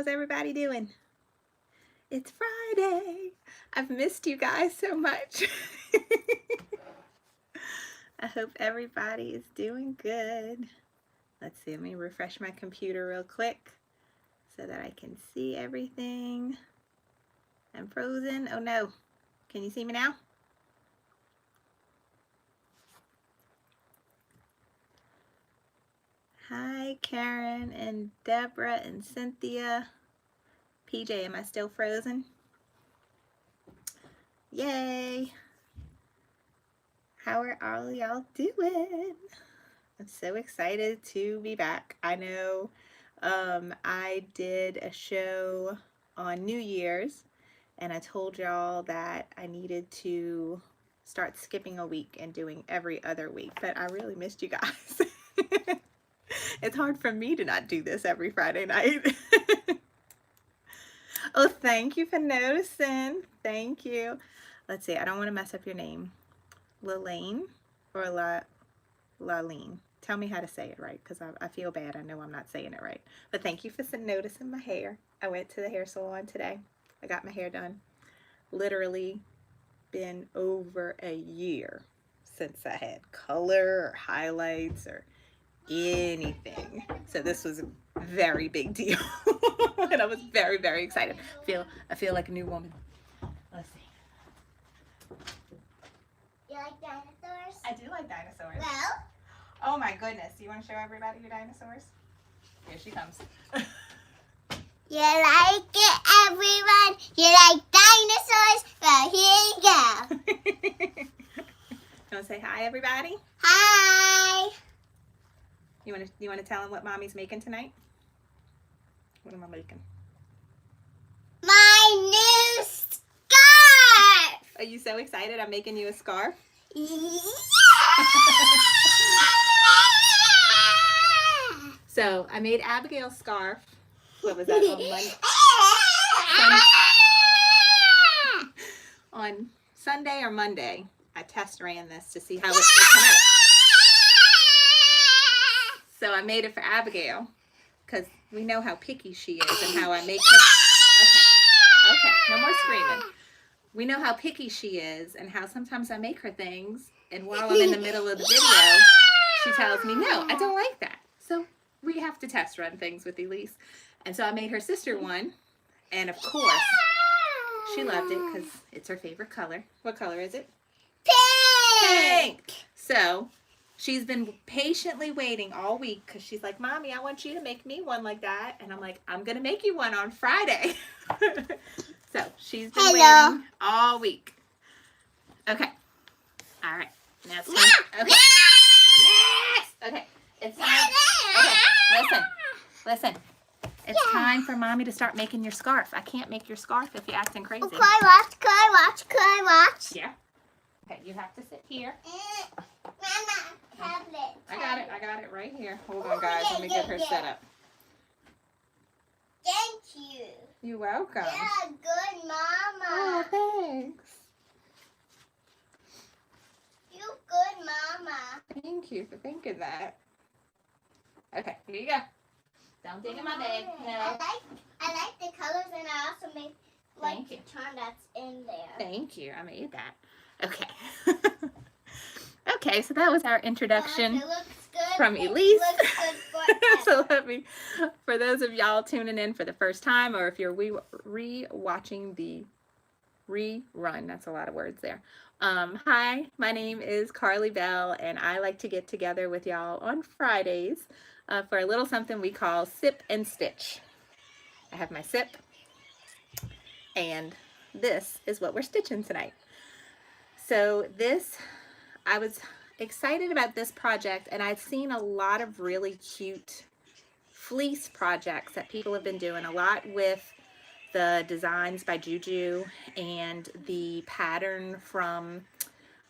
How's everybody doing? It's Friday. I've missed you guys so much. I hope everybody is doing good. Let's see, let me refresh my computer real quick so that I can see everything. I'm frozen. Oh no. Can you see me now? Hi, Karen and Deborah and Cynthia. PJ, am I still frozen? Yay! How are all y'all doing? I'm so excited to be back. I know I did a show on New Year's and I told y'all that I needed to start skipping a week and doing every other week, but I really missed you guys. It's hard for me to not do this every Friday night. Oh, thank you for noticing. Thank you. Let's see, I don't want to mess up your name. Lalaine or Laline? Tell me how to say it right, because I feel bad. I know I'm not saying it right. But thank you for noticing my hair. I went to the hair salon today. I got my hair done. Literally been over a year since I had color or highlights or anything. So this was a very big deal. And I was very, very excited. I feel like a new woman. Let's see. You like dinosaurs? I do like dinosaurs. Well, oh my goodness. You want to show everybody your dinosaurs? Here she comes. you like it, everyone? You like dinosaurs? Well, here you go. You want to say hi, everybody? Hi. You want to tell them what Mommy's making tonight? What am I making? My new scarf. Are you so excited? I'm making you a scarf. Yeah. So I made Abigail's scarf. What was that, on Monday? On Sunday or Monday, I test ran this to see how it would come out. So I made it for Abigail because we know how picky she is and how I make her. Okay, no more screaming. We know how picky she is and how sometimes I make her things, and while I'm in the middle of the video, she tells me, no, I don't like that. So we have to test run things with Elise. And so I made her sister one, and of course, she loved it because it's her favorite color. What color is it? Pink! So she's been patiently waiting all week because she's like, Mommy, I want you to make me one like that. And I'm like, I'm going to make you one on Friday. So she's been waiting all week. Okay. All right. Now it's time. Okay. Yes! Okay. It's time. Okay. Listen. It's time for Mommy to start making your scarf. I can't make your scarf if you're acting crazy. Can I watch? Yeah. Okay, you have to sit here. Mama, tablet. I got it right here. Hold on, guys. Let me get her set up. Thank you. You're welcome. Yeah, good mama. Oh, thanks. You good mama. Thank you for thinking that. Okay, here you go. Don't dig in my bag. No. I like the colors, and I also make Thank the you. charm that's in there. Thank you. I made that. Okay. Okay, so that was our introduction. It looks good. From Elise. It looks good So for those of y'all tuning in for the first time, or if you're re-watching the rerun, that's a lot of words there. Hi, my name is Carly Bell, and I like to get together with y'all on Fridays for a little something we call Sip and Stitch. I have my sip, and this is what we're stitching tonight. So I was excited about this project, and I've seen a lot of really cute fleece projects that people have been doing, a lot with the designs by Juju and the pattern from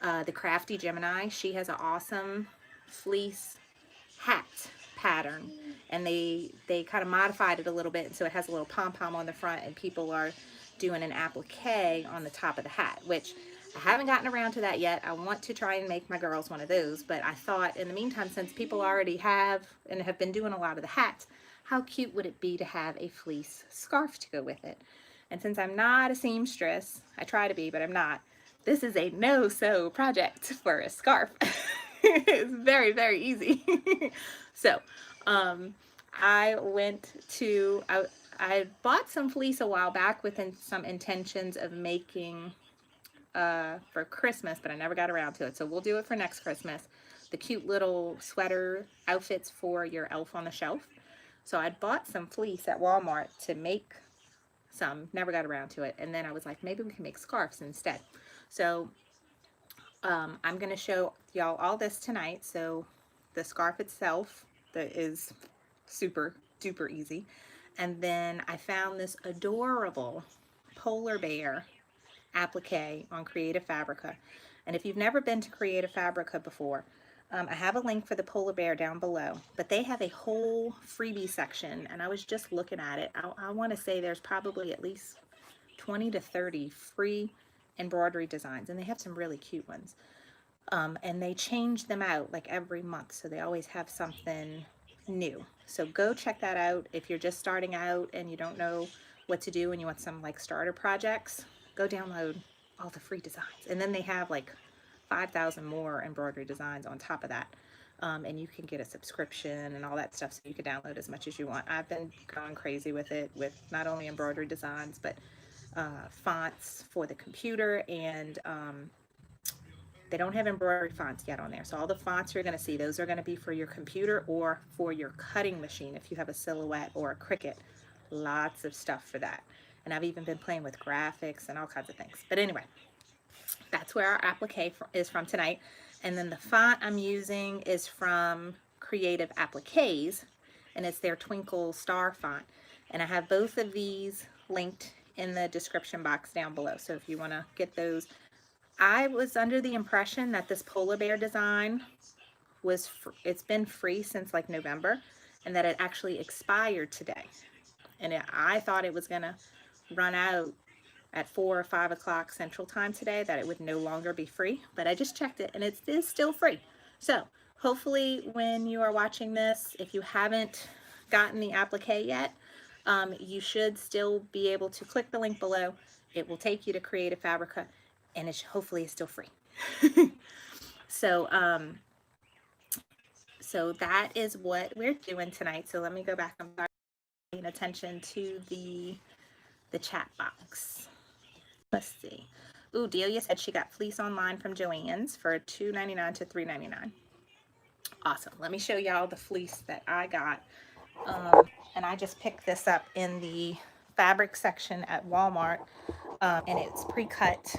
the Crafty Gemini. She has an awesome fleece hat pattern, and they kind of modified it a little bit, and so it has a little pom-pom on the front, and people are doing an applique on the top of the hat, which I haven't gotten around to that yet. I want to try and make my girls one of those, but I thought in the meantime, since people already have and have been doing a lot of the hats, how cute would it be to have a fleece scarf to go with it? And since I'm not a seamstress, I try to be, but I'm not, this is a no-sew project for a scarf. It's very, very easy. So, I bought some fleece a while back with some intentions of making for Christmas, but I never got around to it. So we'll do it for next Christmas. The cute little sweater outfits for your elf on the shelf. So I bought some fleece at Walmart to make some, never got around to it. And then I was like, maybe we can make scarves instead. So I'm going to show y'all all this tonight. So the scarf itself, that is super duper easy. And then I found this adorable polar bear applique on Creative Fabrica. And if you've never been to Creative Fabrica before, I have a link for the polar bear down below, but they have a whole freebie section, and I was just looking at it. I want to say there's probably at least 20 to 30 free embroidery designs, and they have some really cute ones. And they change them out like every month, so they always have something new. So go check that out. If you're just starting out and you don't know what to do and you want some like starter projects, go download all the free designs. And then they have like 5,000 more embroidery designs on top of that. And you can get a subscription and all that stuff, so you can download as much as you want. I've been going crazy with it, with not only embroidery designs, but fonts for the computer, and they don't have embroidery fonts yet on there. So all the fonts you're going to see, those are going to be for your computer or for your cutting machine if you have a Silhouette or a Cricut. Lots of stuff for that. And I've even been playing with graphics and all kinds of things. But anyway, that's where our applique is from tonight. And then the font I'm using is from Creative Appliques, and it's their Twinkle star font. And I have both of these linked in the description box down below. So if you want to get those, I was under the impression that this polar bear design was, it's been free since like November, and that it actually expired today. And I thought it was going to run out at 4 or 5 o'clock Central Time today, that it would no longer be free, but I just checked it and it is still free. So hopefully when you are watching this, if you haven't gotten the applique yet, you should still be able to click the link below. It will take you to Creative Fabrica, and it's hopefully it's still free. So so that is what we're doing tonight. So let me go back. I'm sorry, paying attention to the chat box. Let's see. Ooh, Delia said she got fleece online from Joann's for $2.99 to $3.99. Awesome. Let me show y'all the fleece that I got. And I just picked this up in the fabric section at Walmart, and it's pre-cut.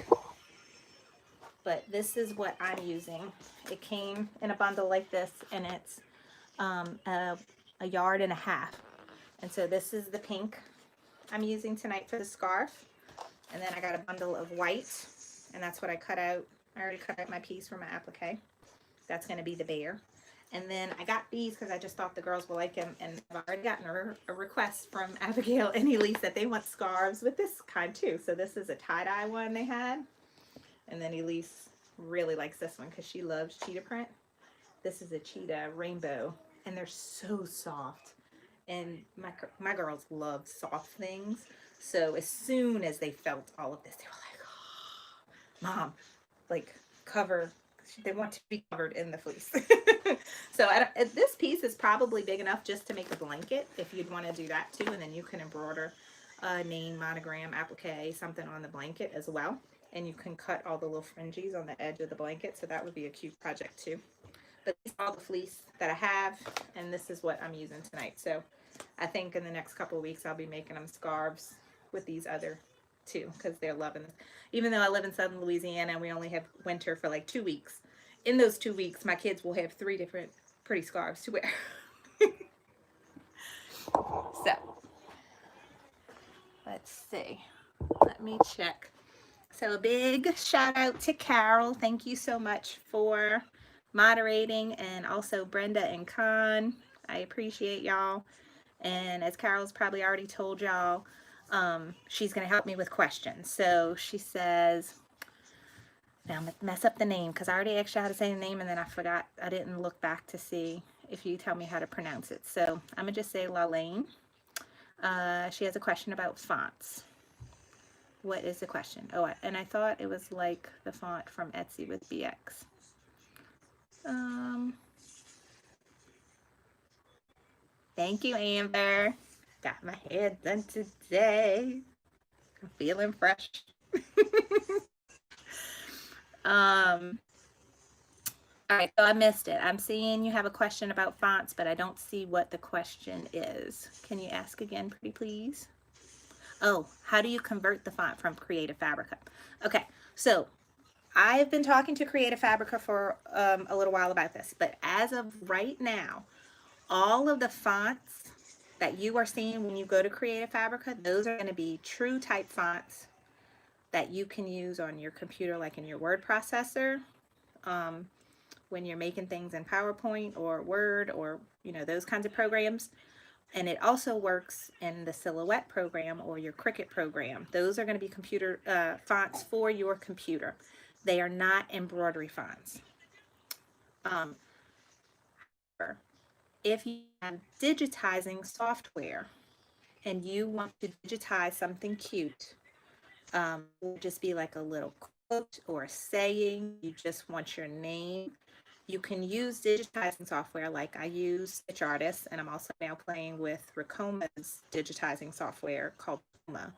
But this is what I'm using. It came in a bundle like this, and it's a yard and a half. And so this is the pink I'm using tonight for the scarf. And then I got a bundle of white, and that's what I cut out. I already cut out my piece for my applique. That's going to be the bear. And then I got these because I just thought the girls will like them, and I've already gotten a request from Abigail and Elise that they want scarves with this kind too. So this is a tie-dye one they had. And then Elise really likes this one because she loves cheetah print. This is a cheetah rainbow, and they're so soft. And my girls love soft things. So as soon as they felt all of this, they were like, oh, Mom, like they want to be covered in the fleece. So this piece is probably big enough just to make a blanket if you'd want to do that too. And then you can embroider a name, monogram, applique, something on the blanket as well. And you can cut all the little fringes on the edge of the blanket. So that would be a cute project too. But this is all the fleece that I have, and this is what I'm using tonight. So I think in the next couple of weeks I'll be making them scarves with these other two because they're loving this. Even though I live in southern Louisiana and we only have winter for like 2 weeks, in those 2 weeks my kids will have 3 different pretty scarves to wear. So let's see. Let me check. So a big shout out to Carol. Thank you so much for moderating, and also Brenda and Con. I appreciate y'all. And as Carol's probably already told y'all, she's going to help me with questions. So she says, now I'm going to mess up the name because I already asked you how to say the name and then I forgot. I didn't look back to see if you tell me how to pronounce it. So I'm gonna just say Lalaine. She has a question about fonts. What is the question? Oh, and I thought it was like the font from Etsy with BX. Thank you, Amber. Got my hair done today. I'm feeling fresh. All right, so I missed it. I'm seeing you have a question about fonts, but I don't see what the question is. Can you ask again, pretty please? Oh, how do you convert the font from Creative Fabrica? Okay, so I've been talking to Creative Fabrica for a little while about this, but as of right now, all of the fonts that you are seeing when you go to Creative Fabrica, those are going to be true type fonts that you can use on your computer, like in your word processor, when you're making things in PowerPoint or Word or, you know, those kinds of programs. And it also works in the Silhouette program or your Cricut program. Those are going to be computer fonts for your computer. They are not embroidery fonts. If you have digitizing software and you want to digitize something cute, it would just be like a little quote or a saying, you just want your name, you can use digitizing software like I use Stitch Artist, and I'm also now playing with Ricoma's digitizing software called Ricoma.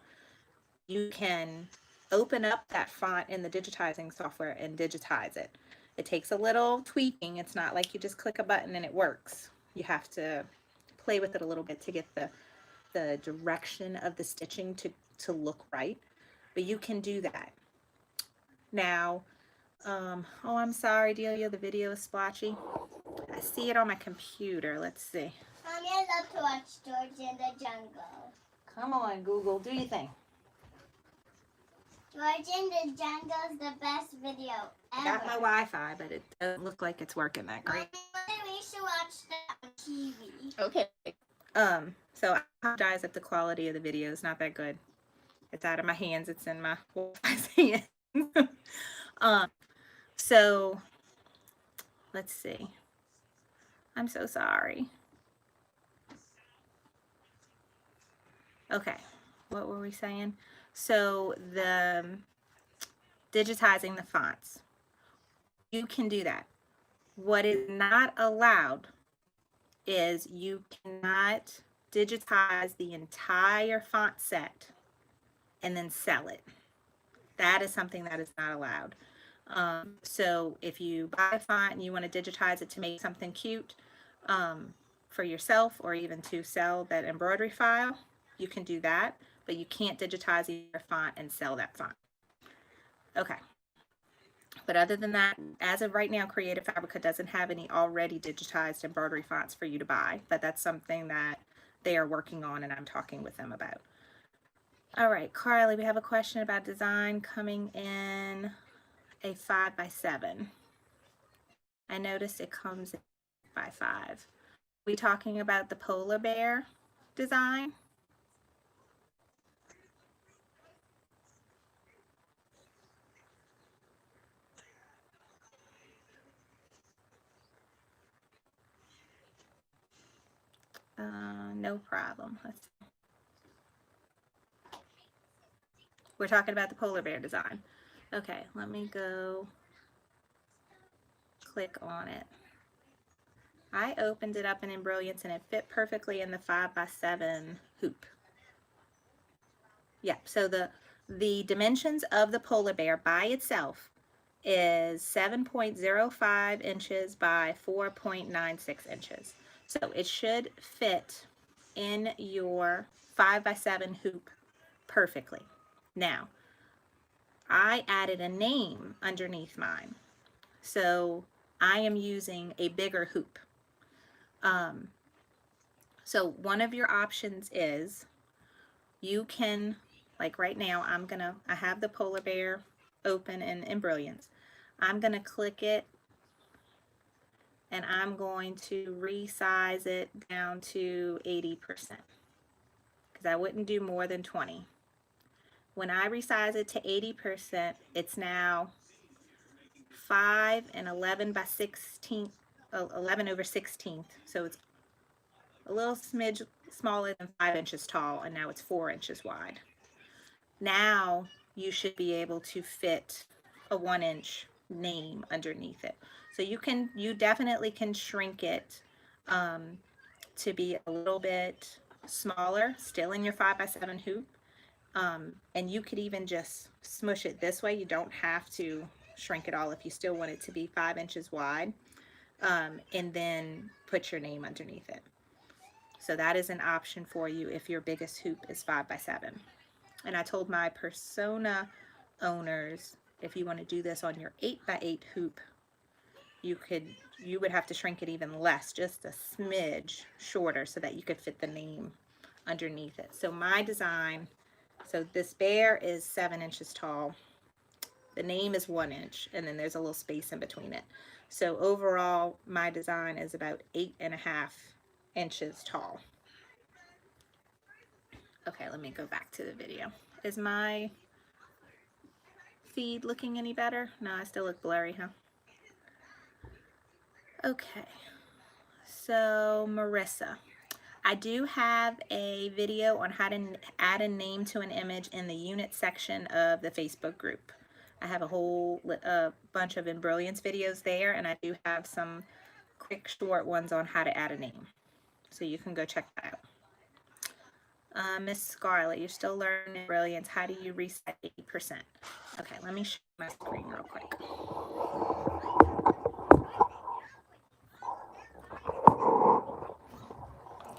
You can open up that font in the digitizing software and digitize it. It takes a little tweaking. It's not like you just click a button and it works. You have to play with it a little bit to get the direction of the stitching to look right, but you can do that. Now, oh, I'm sorry, Delia, the video is splotchy. I see it on my computer. Let's see. Mommy, I love to watch George in the Jungle. Come on, Google, do your thing. George in the Jungle is the best video ever. I got my Wi-Fi, but it doesn't look like it's working that great. Mommy, we should watch that on TV. Okay. So I apologize if the quality of the video is not that good. It's out of my hands. It's in my Wi-Fi's hands. So let's see. I'm so sorry. Okay, what were we saying? So the digitizing the fonts, you can do that. What is not allowed is you cannot digitize the entire font set and then sell it. That is something that is not allowed. So if you buy a font and you want to digitize it to make something cute for yourself or even to sell that embroidery file, you can do that, but you can't digitize your font and sell that font. Okay. But other than that, as of right now, Creative Fabrica doesn't have any already digitized embroidery fonts for you to buy, but that's something that they are working on and I'm talking with them about. All right, Carly, we have a question about design coming in a 5x7. I noticed it comes in 5x5. We talking about the polar bear design? No problem. We're talking about the polar bear design. Okay, let me go click on it. I opened it up in Embrilliance and it fit perfectly in the 5x7 hoop. Yeah, so the dimensions of the polar bear by itself is 7.05 inches by 4.96 inches. So it should fit in your 5x7 hoop perfectly. Now, I added a name underneath mine. So I am using a bigger hoop. So one of your options is you can, like right now, I have the polar bear open in Embrilliance. I'm gonna click it and I'm going to resize it down to 80% because I wouldn't do more than 20. When I resize it to 80%, it's now 5 and 11 by 16 11/16. So it's a little smidge smaller than 5 inches tall, and now it's 4 inches wide. Now you should be able to fit a 1-inch name underneath it. So you definitely can shrink it to be a little bit smaller, still in your 5x7 hoop. And you could even just smush it this way. You don't have to shrink it all if you still want it to be 5 inches wide, and then put your name underneath it. So that is an option for you if your biggest hoop is 5x7. And I told my persona owners, if you want to do this on your 8x8 hoop, you would have to shrink it even less, just a smidge shorter, so that you could fit the name underneath it. So my design, so this bear is 7 inches tall. The name is 1 inch, and then there's a little space in between it. So overall, my design is about 8.5 inches tall. Okay, let me go back to the video. Is my feed looking any better? No, I still look blurry, huh? Okay, so Marissa, I do have a video on how to add a name to an image in the unit section of the Facebook group. I have a whole bunch of Embrilliance videos there, and I do have some quick short ones on how to add a name. So you can go check that out. Miss Scarlett, you're still learning Embrilliance. How do you reset 80%? Okay, let me show my screen real quick.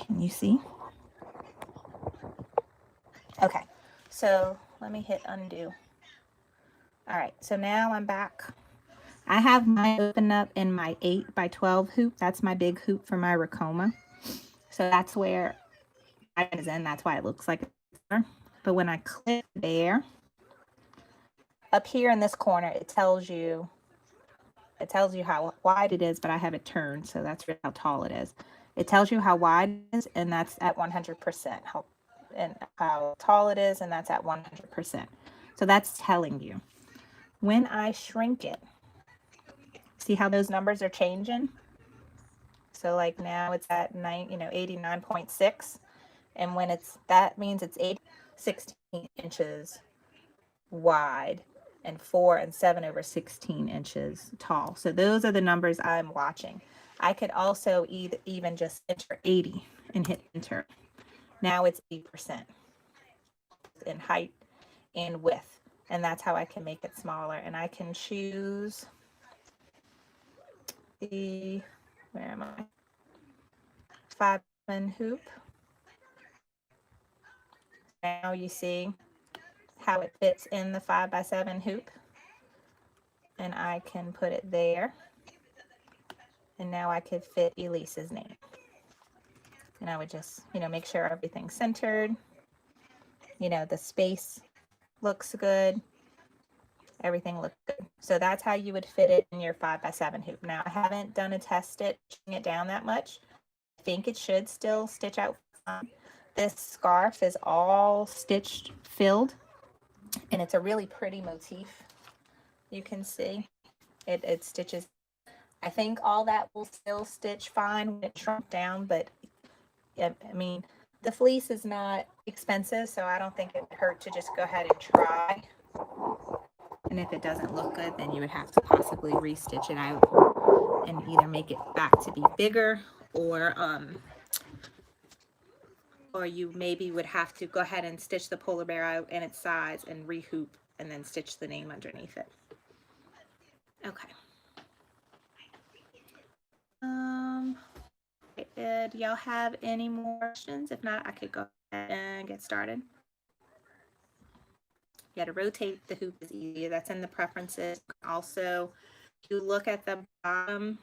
Can you see? Okay, so let me hit undo. All right, so now I'm back. I have mine open up in my 8x12 hoop. That's my big hoop for my Ricoma. So that's where mine is in. That's why it looks like it. But when I click there, up here in this corner, it tells you how wide it is, but I have it turned, so that's how tall it is. It tells you how wide it is, and that's at 100%. And how tall it is, and that's at 100%. So that's telling you. When I shrink it, see how those numbers are changing? So like now it's at 89.6, and when that means it's 16 inches wide and 4 and 7/16 inches tall. So those are the numbers I'm watching. I could also even just enter 80 and hit enter. Now it's 8% in height and width, and that's how I can make it smaller. And I can choose the, where am I? 5 hoop. Now you see how it fits in the 5x7 hoop, and I can put it there, and now I could fit Elise's name. And I would just, make sure everything's centered, the space looks good, everything looks good. So that's how you would fit it in your 5x7 hoop. Now I haven't done a test stitching it down that much. I think it should still stitch out fine. This scarf is all stitched filled, and it's a really pretty motif. You can see it stitches. I think all that will still stitch fine when it shrunk down, but I mean, the fleece is not expensive, so I don't think it would hurt to just go ahead and try. And if it doesn't look good, then you would have to possibly restitch it out and either make it back to be bigger, or you maybe would have to go ahead and stitch the polar bear out in its size and rehoop and then stitch the name underneath it. Okay. Do y'all have any more questions? If not, I could go ahead and get started. Yeah, to rotate the hoop is easy. That's in the preferences. Also, you look at the bottom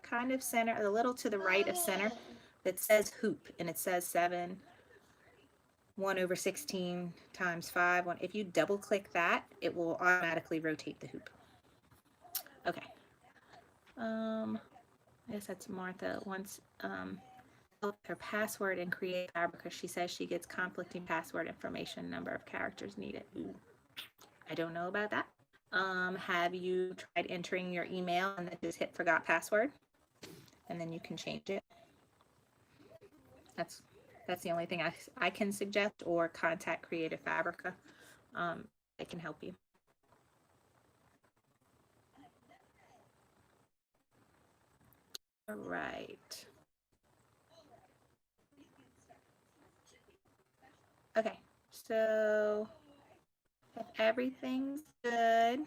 kind of center, a little to the right of center, that says hoop, and it says 7, 1/16 times 5. If you double click that, it will automatically rotate the hoop. Okay. I guess that's Martha wants her password and create fabric because she says she gets conflicting password information, number of characters needed. Ooh, I don't know about that. Have you tried entering your email and then just hit forgot password? and then you can change it. That's the only thing I can suggest, or contact Creative Fabrica. They can help you. All right. Okay, so if everything's good,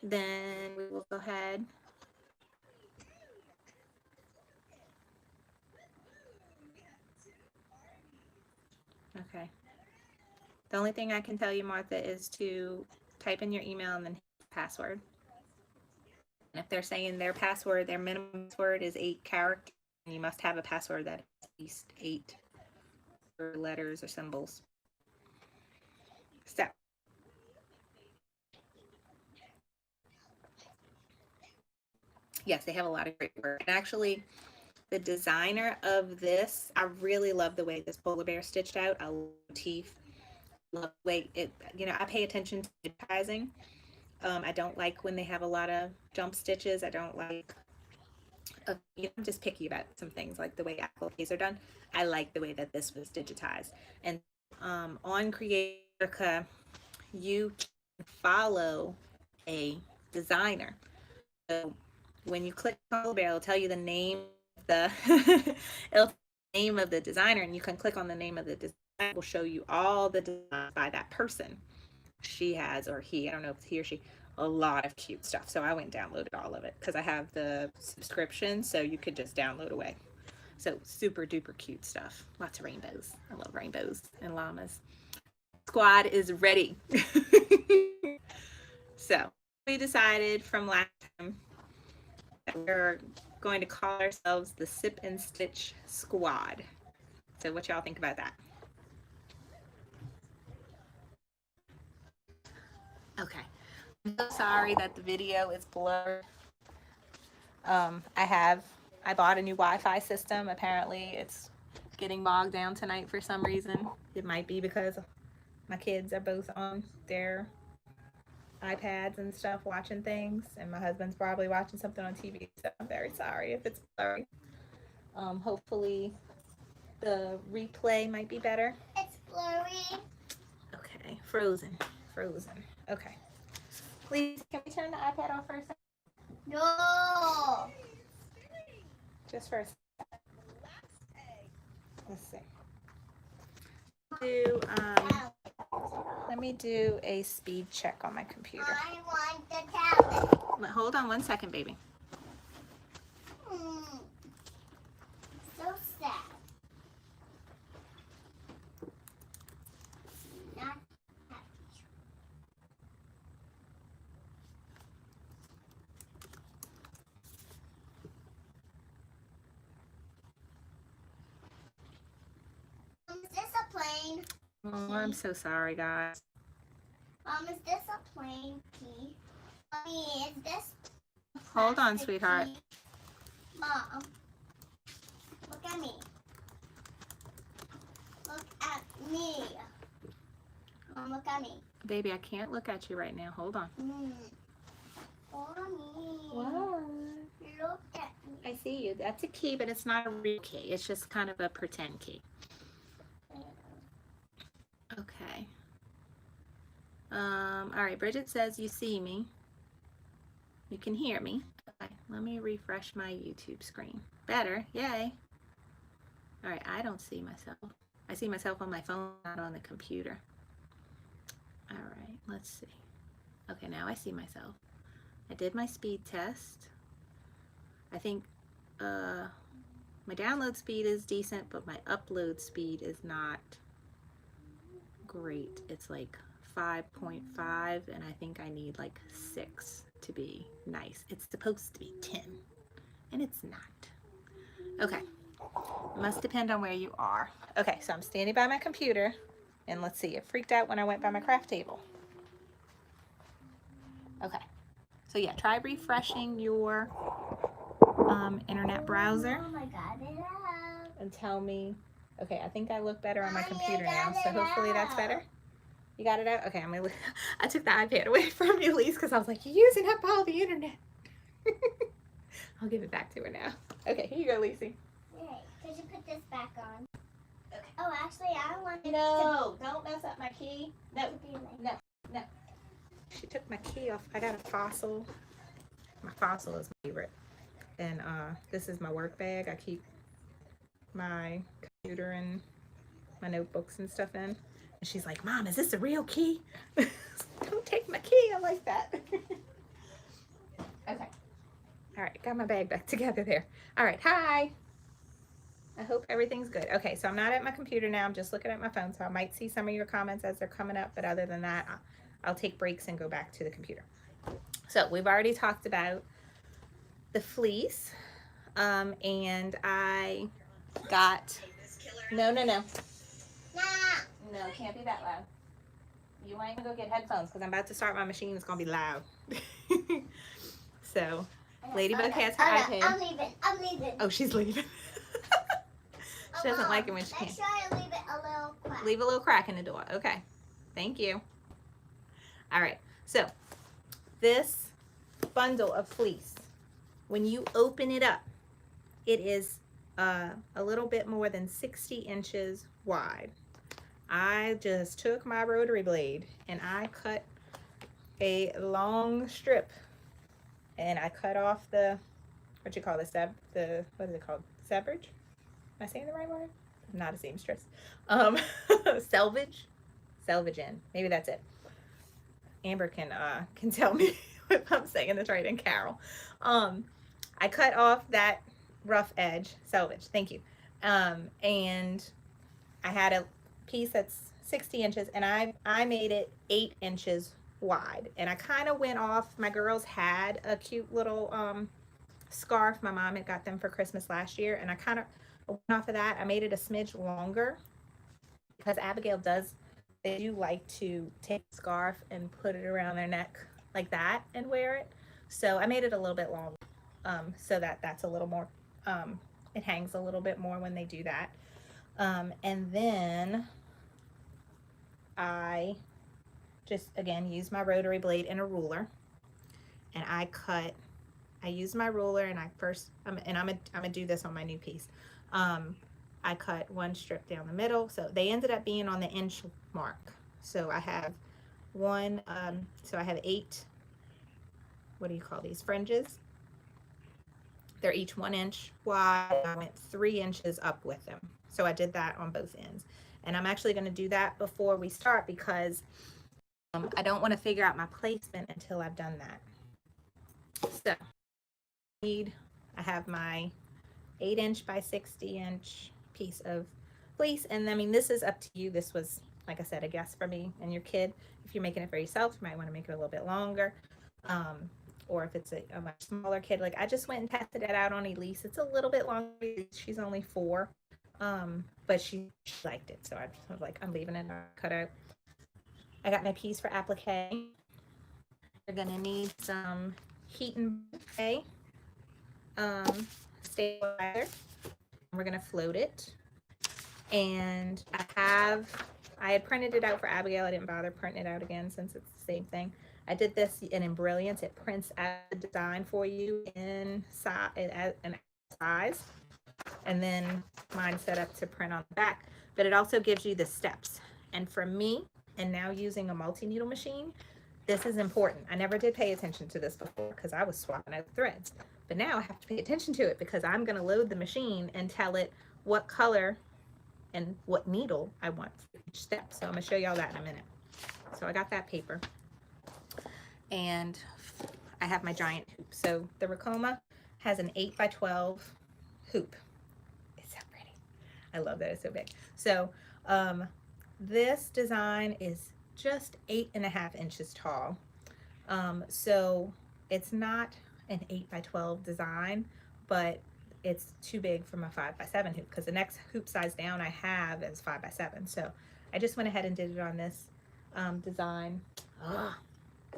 then we will go ahead. Okay. The only thing I can tell you, Martha, is to type in your email and then hit password. And if they're saying their password, their minimum password is 8 characters, you must have a password that is at least 8 letters or symbols. So, yes, they have a lot of great work. And actually, the designer of this, I really love the way this polar bear stitched out. I love the teeth. Love the way it, you know, I pay attention to digitizing. I don't like when they have a lot of jump stitches. I don't like, you know, I'm just picky about some things, like the way appliques are done. I like the way that this was digitized. And on Creatica, you can follow a designer. So when you click on the it'll tell you the name of the it'll name of the designer, and you can click on the name of the designer. It will show you all the designs by that person. She has, or he, I don't know if it's he or she, a lot of cute stuff. So I went and downloaded all of it because I have the subscription, so you could just download away. So super duper cute stuff. Lots of rainbows. I love rainbows and llamas. Squad is ready. So we decided from last time that we're going to call ourselves the Sip and Stitch Squad. So what y'all think about that? Okay. I'm so sorry that the video is blurred. I bought a new Wi-Fi system. Apparently it's getting bogged down tonight for some reason. It might be because my kids are both on their iPads and stuff watching things, and my husband's probably watching something on TV, so I'm very sorry if it's blurry. Hopefully the replay might be better. It's blurry. Okay, frozen. Okay. Please, can we turn the iPad off for a second? No. Just for a second. Let's see. Let me do a speed check on my computer. I want the tablet. Hold on one second, baby. So sad. Not happy. Is this a plane? Oh, I'm so sorry, guys. Is this a plane key? Mommy, is this? Hold on, sweetheart. Key? Mom, look at me. Look at me. Mom, look at me. Baby, I can't look at you right now. Hold on. Mommy. What? Look at me. I see you. That's a key, but it's not a real key. It's just kind of a pretend key. Okay. All right, Bridget says you see me. You can hear me. Okay, let me refresh my YouTube screen. Better, yay. All right, I don't see myself. I see myself on my phone, not on the computer. All right, let's see. Okay, now I see myself. I did my speed test. I think my download speed is decent, but my upload speed is not great. It's like 5.5, and I think I need like 6 to be nice. It's supposed to be 10, and it's not. Okay, it must depend on where you are. Okay, so I'm standing by my computer, and let's see, it freaked out when I went by my craft table. Okay, so yeah, try refreshing your internet browser. Oh my God, it up. And tell me. Okay, I think I look better on my computer now, so hopefully that's better. You got it out? Okay, I took the iPad away from you, Lise, because I was like, you're using up all the internet. I'll give it back to her now. Okay, here you go, Lacey. Alright, could you put this back on? Okay. Oh, actually, I want it No, don't mess up my key. No, to be like no. She took my key off. I got a fossil. My fossil is my favorite. And this is my work bag. I keep my computer and my notebooks and stuff in. And she's like, Mom, is this a real key? Don't take my key. I like that. Okay. All right, got my bag back together there. All right, hi. I hope everything's good. Okay, so I'm not at my computer now. I'm just looking at my phone, so I might see some of your comments as they're coming up, but other than that, I'll take breaks and go back to the computer. So we've already talked about the fleece, and I got, no, can't be that loud. You might go get headphones because I'm about to start my machine. It's gonna be loud. So Ladybug has her iPad. I'm leaving. Oh, she's leaving. She doesn't like it when she can't. Make sure I leave it a little crack. Leave a little crack in the door. Okay. Thank you. All right. So this bundle of fleece, when you open it up, it is a little bit more than 60 inches wide. I just took my rotary blade and I cut a long strip, and I cut off the, what you call this, what is it called? Beverage? Am I saying the right word? I'm not a seamstress. Selvage in. Maybe that's it. Amber can tell me if I'm saying this right, and Carol. I cut off that rough edge, selvage, thank you. And I had a piece that's 60 inches, and I made it 8 inches wide. And I kind of went off, my girls had a cute little scarf. My mom had got them for Christmas last year, and I kind of went off of that. I made it a smidge longer because Abigail they do like to take a scarf and put it around their neck like that and wear it. So I made it a little bit long, so that's a little more, it hangs a little bit more when they do that. And then I just, again, use my rotary blade and a ruler, and I use my ruler, and I'm gonna do this on my new piece. I cut one strip down the middle, so they ended up being on the inch mark. So I have so I have 8, what do you call these, fringes? They're each 1 inch wide. I went 3 inches up with them. So I did that on both ends. And I'm actually gonna do that before we start because I don't wanna figure out my placement until I've done that. So I have my 8-inch by 60-inch piece of fleece, and I mean, this is up to you. This was, like I said, a guess for me and your kid. If you're making it for yourself, you might want to make it a little bit longer, or if it's a much smaller kid. Like I just went and tested it out on Elise. It's a little bit longer. She's only 4, but she liked it, so I was like, I'm leaving it cut out. I got my piece for applique. You're gonna need some heat and stabilizer. We're gonna float it, and I had printed it out for Abigail. I didn't bother printing it out again since it's the same thing. I did this in Embrilliance. It prints out the design for you in size, and then mine's set up to print on the back, but it also gives you the steps. And for me, and now using a multi-needle machine, this is important. I never did pay attention to this before because I was swapping out threads. But now I have to pay attention to it because I'm going to load the machine and tell it what color and what needle I want for each step. So I'm going to show y'all that in a minute. So I got that paper. And I have my giant hoop. So the Ricoma has an 8 by 12 hoop. It's so pretty. I love that it's so big. So this design is just 8.5 inches tall. So it's not an 8 by 12 design, but it's too big for my 5 by 7 hoop because the next hoop size down I have is 5 by 7. So I just went ahead and did it on this design.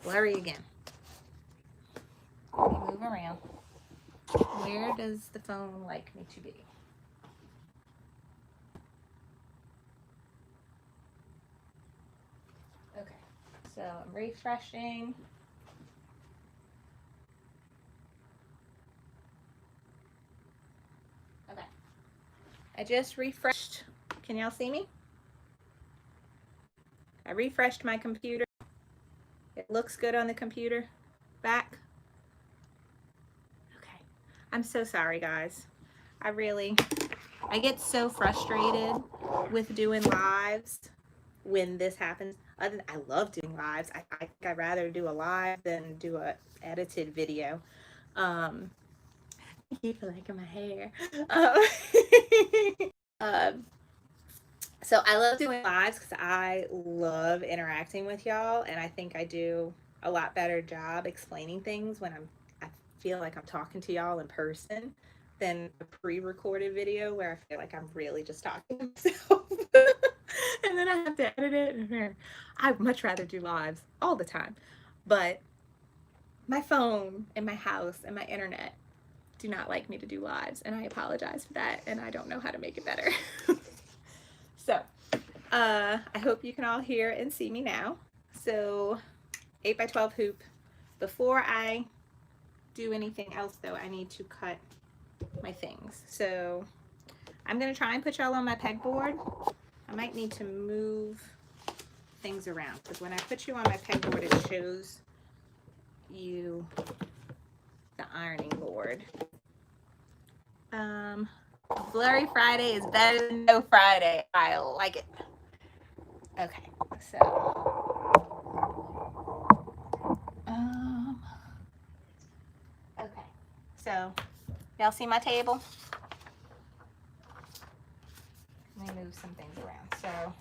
Blurry again. Let me move around. Where does the phone like me to be? Okay, so I'm refreshing. I just refreshed. Can y'all see me? I refreshed my computer. It looks good on the computer. Back. Okay. I'm so sorry, guys. I get so frustrated with doing lives when this happens. I love doing lives. I think I'd rather do a live than do a edited video. Thank you for liking my hair. Um, so I love doing lives because I love interacting with y'all, and I think I do a lot better job explaining things when I feel like I'm talking to y'all in person than a pre-recorded video where I feel like I'm really just talking to myself. And then I have to edit it. I'd much rather do lives all the time. But my phone and my house and my internet do not like me to do lives, and I apologize for that, and I don't know how to make it better. So I hope you can all hear and see me now. So 8x12 hoop. Before I do anything else though, I need to cut my things. So I'm gonna try and put y'all on my pegboard. I might need to move things around because when I put you on my pegboard, it shows you the ironing board. Blurry Friday is better than no Friday. I like it. Okay, so okay, so y'all see my table? Let me move some things around. So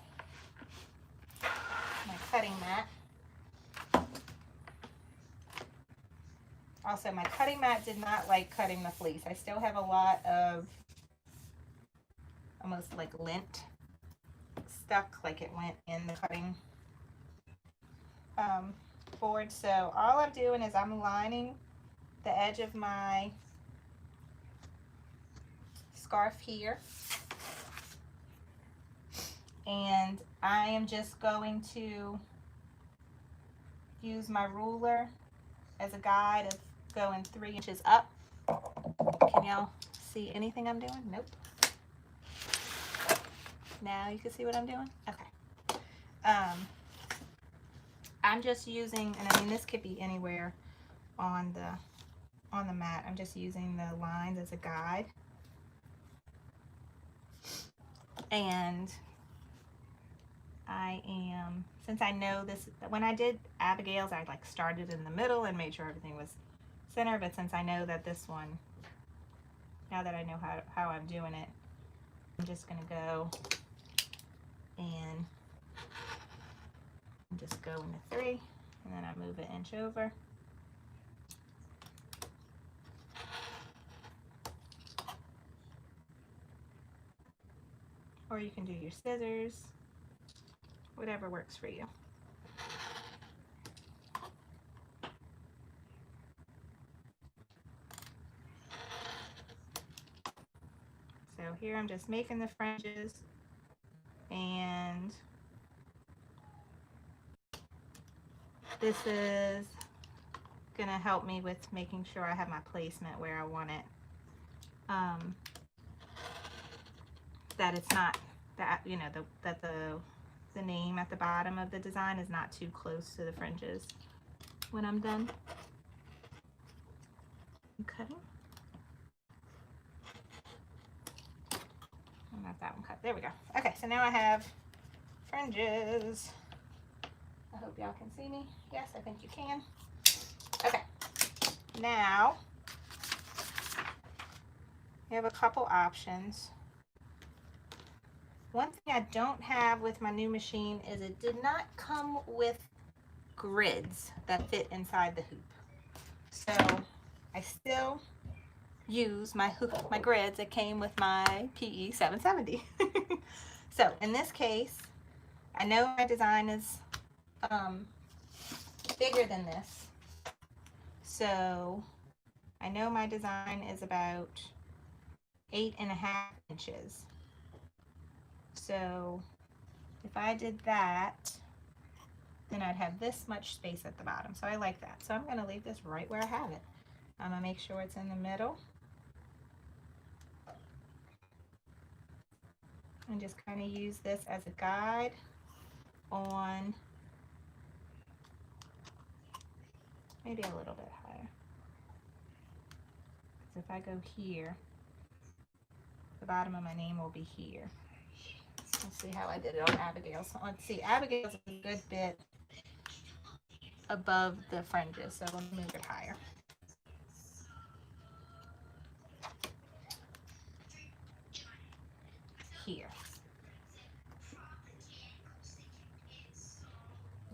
my cutting mat. Also, my cutting mat did not like cutting the fleece. I still have a lot of almost like lint stuck, like it went in the cutting board. So all I'm doing is I'm lining the edge of my scarf here, and I am just going to use my ruler as a guide of going 3 inches up. Can y'all see anything I'm doing? Nope. Now you can see what I'm doing? Okay. I'm just using, and I mean this could be anywhere on the mat. I'm just using the lines as a guide. And I am, since I know this, when I did Abigail's, I like started in the middle and made sure everything was center, but since I know that this one, now that I know how I'm doing it, I'm just gonna go and just go into 3, and then I move an inch over. Or you can do your scissors, whatever works for you. So here I'm just making the fringes, and this is gonna help me with making sure I have my placement where I want it. That it's not that, you know, that the name at the bottom of the design is not too close to the fringes when I'm done. I'm cutting. I got that one cut. There we go. Okay, so now I have fringes. I hope y'all can see me. Yes, I think you can. Okay, now we have a couple options. One thing I don't have with my new machine is it did not come with grids that fit inside the hoop. So I still use my grids that came with my PE 770. So in this case, I know my design is bigger than this. So I know my design is about 8.5 inches. So if I did that, then I'd have this much space at the bottom. So I like that. So I'm going to leave this right where I have it. I'm going to make sure it's in the middle. And just kind of use this as a guide on maybe a little bit higher. So if I go here, the bottom of my name will be here. Let's see how I did it on Abigail. So let's see, Abigail's a good bit above the fringes, so let me move it higher. Here.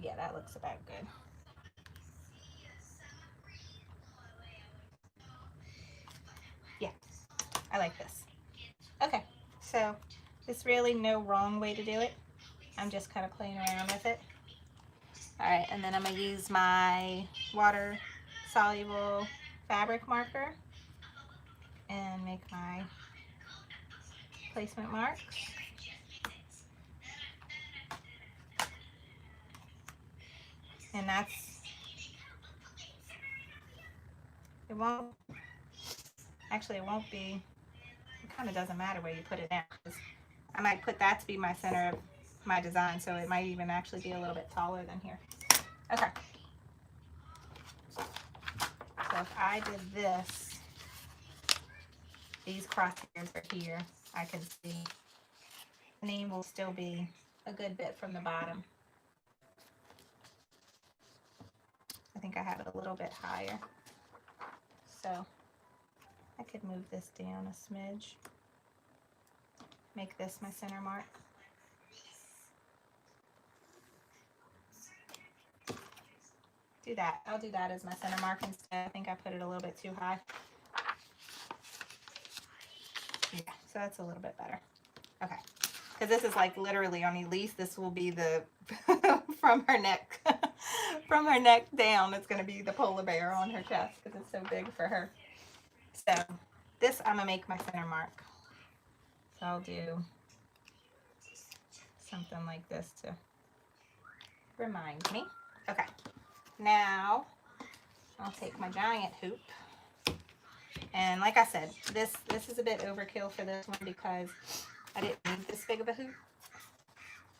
Yeah, that looks about good. Yeah, I like this. Okay, so there's really no wrong way to do it. I'm just kind of playing around with it. All right, and then I'm gonna use my water soluble fabric marker and make my placement marks. And that's, it won't be, it kind of doesn't matter where you put it down, because I might put that to be my center of my design, so it might even actually be a little bit taller than here. Okay. So if I did this, these crosshairs are here, I can see the name will still be a good bit from the bottom. I think I have it a little bit higher. So I could move this down a smidge. Make this my center mark. Do that. I'll do that as my center mark instead. I think I put it a little bit too high. Yeah, so that's a little bit better. Okay. Because this is like literally on Elise, this will be the from her neck from her neck down, it's going to be the polar bear on her chest because it's so big for her. So this I'm going to make my center mark. So I'll do something like this to remind me. Okay, now I'll take my giant hoop. And like I said, this is a bit overkill for this one because I didn't need this big of a hoop.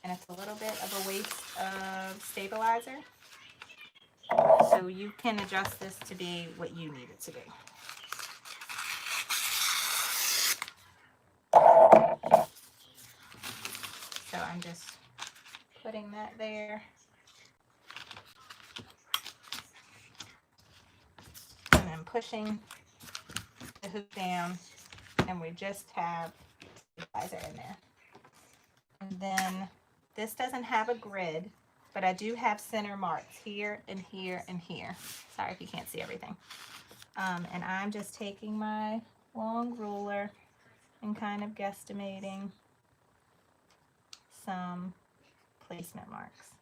And it's a little bit of a waste of stabilizer. So you can adjust this to be what you need it to be. So I'm just putting that there. And then pushing the hoop down, and we just have stabilizer in there. And then this doesn't have a grid, but I do have center marks here and here and here. Sorry if you can't see everything. And I'm just taking my long ruler and kind of guesstimating some placement marks.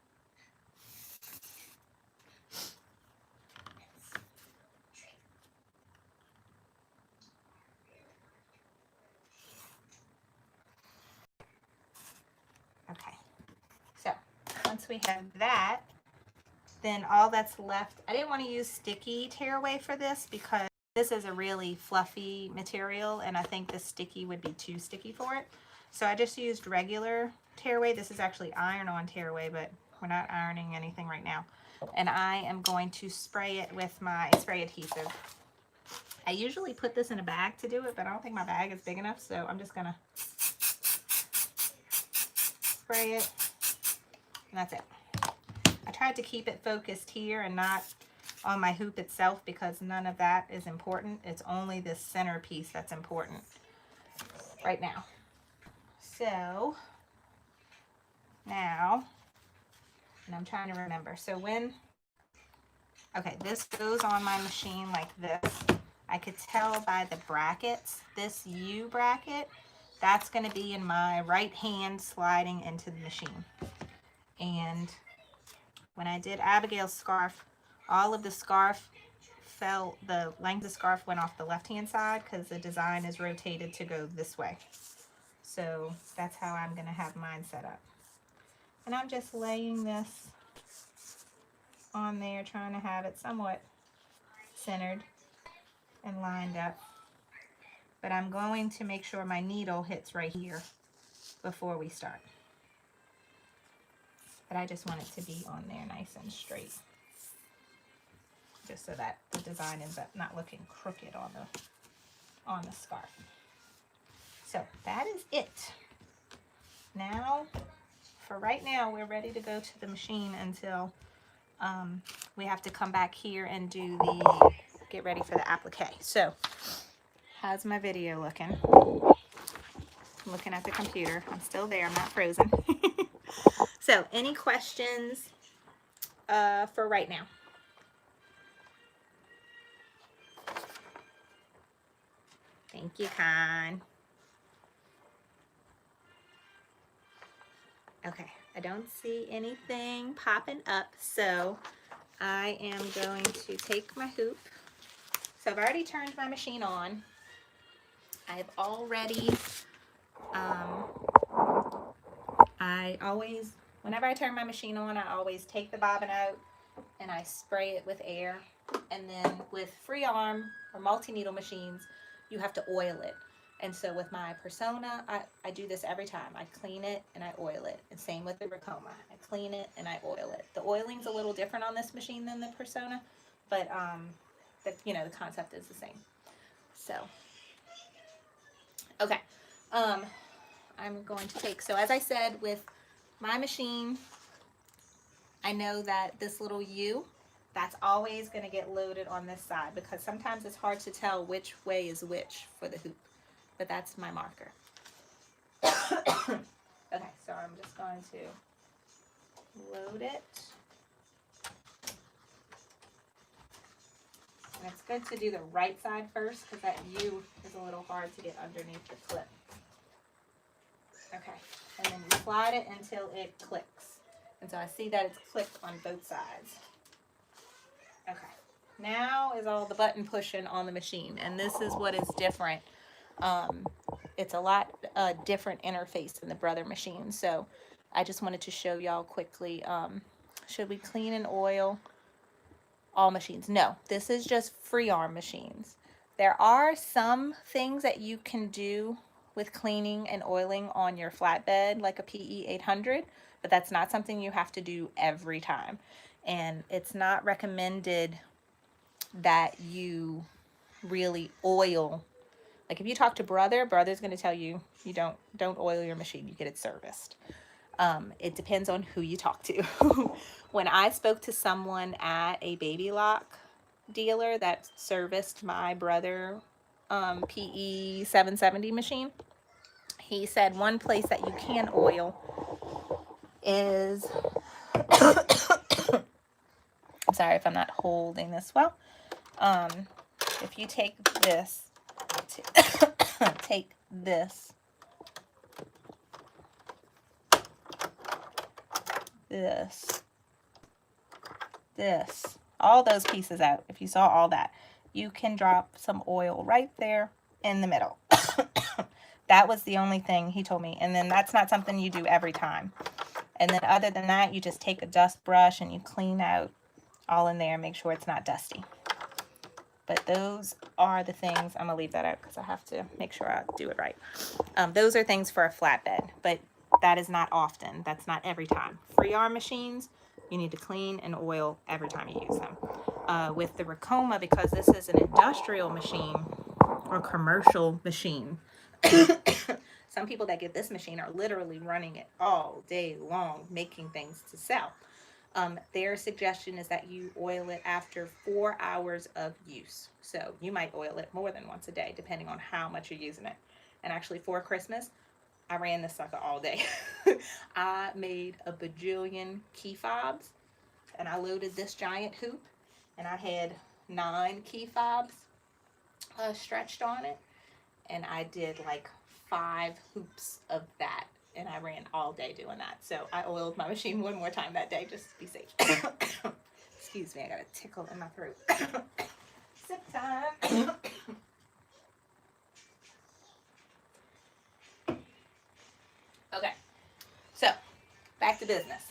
Okay, so once we have that, then all that's left, I didn't want to use sticky tearaway for this because this is a really fluffy material and I think the sticky would be too sticky for it. So I just used regular tearaway. This is actually iron-on tearaway, but we're not ironing anything right now. And I am going to spray it with my spray adhesive. I usually put this in a bag to do it, but I don't think my bag is big enough, so I'm just gonna spray it, and that's it. I tried to keep it focused here and not on my hoop itself because none of that is important. It's only this center piece that's important right now. So now, and I'm trying to remember. So when, okay, this goes on my machine like this. I could tell by the brackets, this U bracket, that's going to be in my right hand sliding into the machine. And when I did Abigail's scarf, all of the scarf fell, the length of the scarf went off the left hand side because the design is rotated to go this way. So that's how I'm going to have mine set up. And I'm just laying this on there, trying to have it somewhat centered and lined up. But I'm going to make sure my needle hits right here before we start. But I just want it to be on there nice and straight, just so that the design ends up not looking crooked on the scarf. So that is it. Now, for right now, we're ready to go to the machine until we have to come back here and do the get ready for the applique. So, how's my video looking? I'm looking at the computer. I'm still there. I'm not frozen. So, any questions for right now? Thank you, Con. Okay, I don't see anything popping up, so I am going to take my hoop. So I've already turned my machine on. I've already, whenever I turn my machine on, I always take the bobbin out and I spray it with air. And then with free arm or multi-needle machines, you have to oil it. And so with my Persona, I do this every time. I clean it and I oil it. And same with the Ricoma. I clean it and I oil it. The oiling's a little different on this machine than the Persona, but the concept is the same. So, okay. I'm going to take, so as I said, with my machine, I know that this little U, that's always going to get loaded on this side because sometimes it's hard to tell which way is which for the hoop. But that's my marker. Okay, so I'm just going to load it. And it's good to do the right side first because that U is a little hard to get underneath the clip. Okay, and then you slide it until it clicks. And so I see that it's clicked on both sides. Okay, now is all the button pushing on the machine. And this is what is different. It's a lot different interface than the Brother machine. So I just wanted to show y'all quickly. Should we clean and oil all machines? No, this is just free arm machines. There are some things that you can do with cleaning and oiling on your flatbed, like a PE 800, but that's not something you have to do every time. And it's not recommended that you really oil. Like if you talk to Brother's going to tell you, you don't oil your machine, you get it serviced. It depends on who you talk to. When I spoke to someone at a baby lock dealer that serviced my Brother PE 770 machine, he said one place that you can oil is, I'm sorry if I'm not holding this well. If you take this, take this, all those pieces out. If you saw all that, you can drop some oil right there in the middle. That was the only thing he told me. And then that's not something you do every time. And then other than that, you just take a dust brush and you clean out all in there, make sure it's not dusty. But those are the things, I'm gonna leave that out because I have to make sure I do it right. Those are things for a flatbed, but that is not often. That's not every time. Free arm machines, you need to clean and oil every time you use them. With the Ricoma, because this is an industrial machine or commercial machine, some people that get this machine are literally running it all day long, making things to sell. Their suggestion is that you oil it after 4 hours of use. So you might oil it more than once a day, depending on how much you're using it. And actually for Christmas, I ran this sucker all day. I made a bajillion key fobs and I loaded this giant hoop and I had 9 key fobs stretched on it. And I did like 5 hoops of that. And I ran all day doing that. So I oiled my machine one more time that day just to be safe. Excuse me, I got a tickle in my throat. Sip time. Okay, so back to business.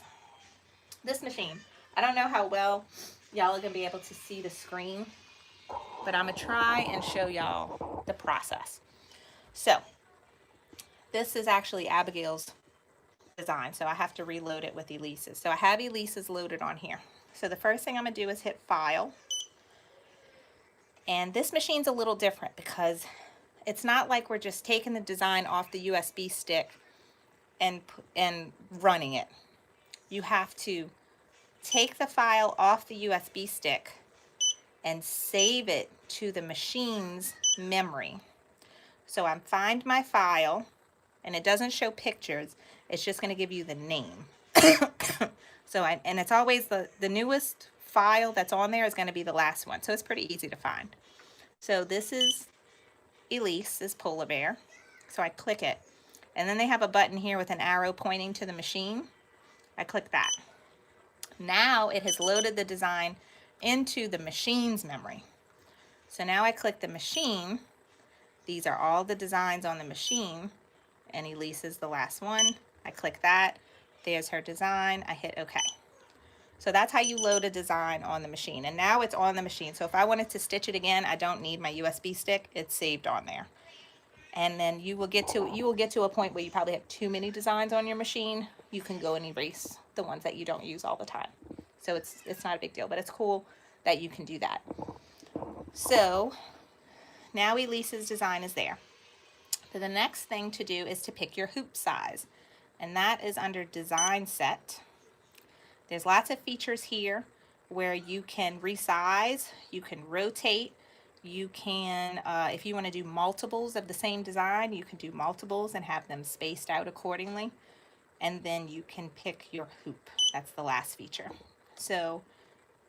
This machine, I don't know how well y'all are going to be able to see the screen, but I'm going to try and show y'all the process. So this is actually Abigail's design, so I have to reload it with Elise's. So I have Elise's loaded on here. So the first thing I'm going to do is hit File. And this machine's a little different because it's not like we're just taking the design off the USB stick and running it. You have to take the file off the USB stick and save it to the machine's memory. So I find my file, and it doesn't show pictures, it's just going to give you the name. And it's always the newest file that's on there is going to be the last one, so it's pretty easy to find. So this is Elise's polar bear, so I click it, and then they have a button here with an arrow pointing to the machine. I click that. Now it has loaded the design into the machine's memory. So now I click the machine. These are all the designs on the machine, and Elise is the last one. I click that. There's her design. I hit OK. So that's how you load a design on the machine. And now it's on the machine. So if I wanted to stitch it again, I don't need my USB stick. It's saved on there. And then you will get to a point where you probably have too many designs on your machine. You can go and erase the ones that you don't use all the time. So it's not a big deal, but it's cool that you can do that. So now Elise's design is there. So the next thing to do is to pick your hoop size, and that is under Design Set. There's lots of features here where you can resize, you can rotate, you can, if you want to do multiples of the same design, you can do multiples and have them spaced out accordingly. And then you can pick your hoop. That's the last feature. So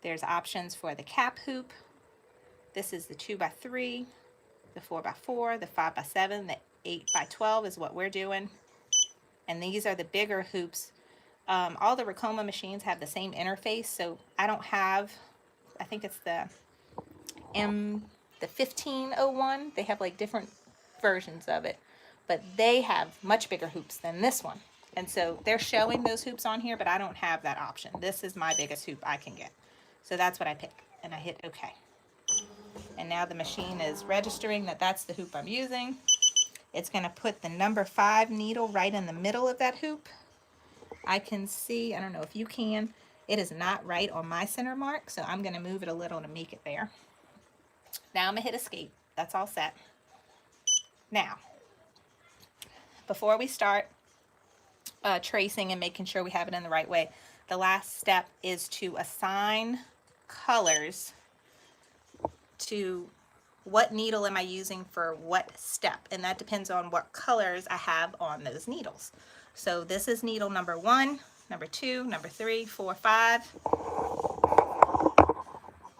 there's options for the cap hoop. This is the 2x3, the 4x4, the 5x7, the 8x12 is what we're doing. And these are the bigger hoops. All the Ricoma machines have the same interface, so I don't have, I think it's the 1501. They have like different versions of it, but they have much bigger hoops than this one. And so they're showing those hoops on here, but I don't have that option. This is my biggest hoop I can get. So that's what I pick, and I hit OK. And now the machine is registering that that's the hoop I'm using. It's going to put the number 5 needle right in the middle of that hoop. I can see, I don't know if you can, it is not right on my center mark, so I'm going to move it a little to make it there. Now I'm going to hit Escape. That's all set. Now, before we start tracing and making sure we have it in the right way, the last step is to assign colors to what needle am I using for what step, and that depends on what colors I have on those needles. So this is needle number 1, number 2, number 3, 4, 5,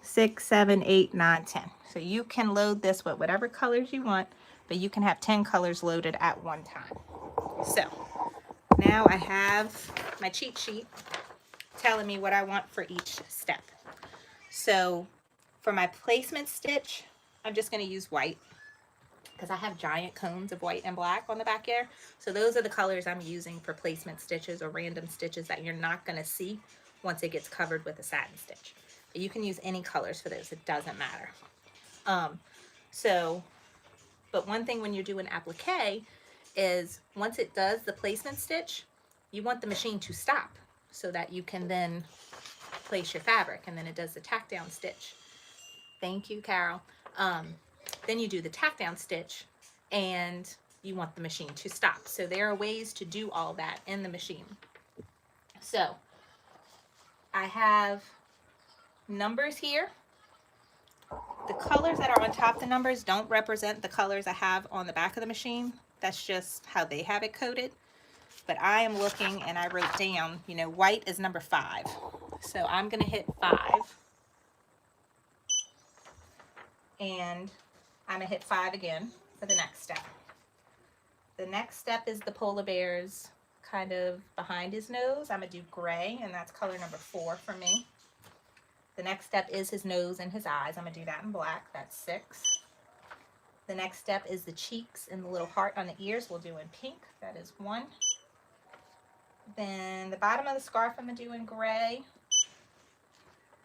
6, 7, 8, 9, 10. So you can load this with whatever colors you want, but you can have 10 colors loaded at one time. So now I have my cheat sheet telling me what I want for each step. So for my placement stitch, I'm just going to use white because I have giant cones of white and black on the back here. So those are the colors I'm using for placement stitches or random stitches that you're not going to see once it gets covered with a satin stitch. But you can use any colors for those. It doesn't matter. But one thing when you're doing applique is once it does the placement stitch, you want the machine to stop so that you can then place your fabric, and then it does the tack down stitch. Thank you, Carol. Then you do the tack down stitch and you want the machine to stop. So there are ways to do all that in the machine. So I have numbers here. The colors that are on top of the numbers don't represent the colors I have on the back of the machine. That's just how they have it coded. But I am looking and I wrote down, you know, white is number 5. So I'm going to hit 5. And I'm going to hit 5 again for the next step. The next step is the polar bear's kind of behind his nose. I'm going to do gray, and that's color number 4 for me. The next step is his nose and his eyes. I'm going to do that in black. That's 6. The next step is the cheeks and the little heart on the ears. We'll do in pink. That is 1. Then the bottom of the scarf I'm going to do in gray.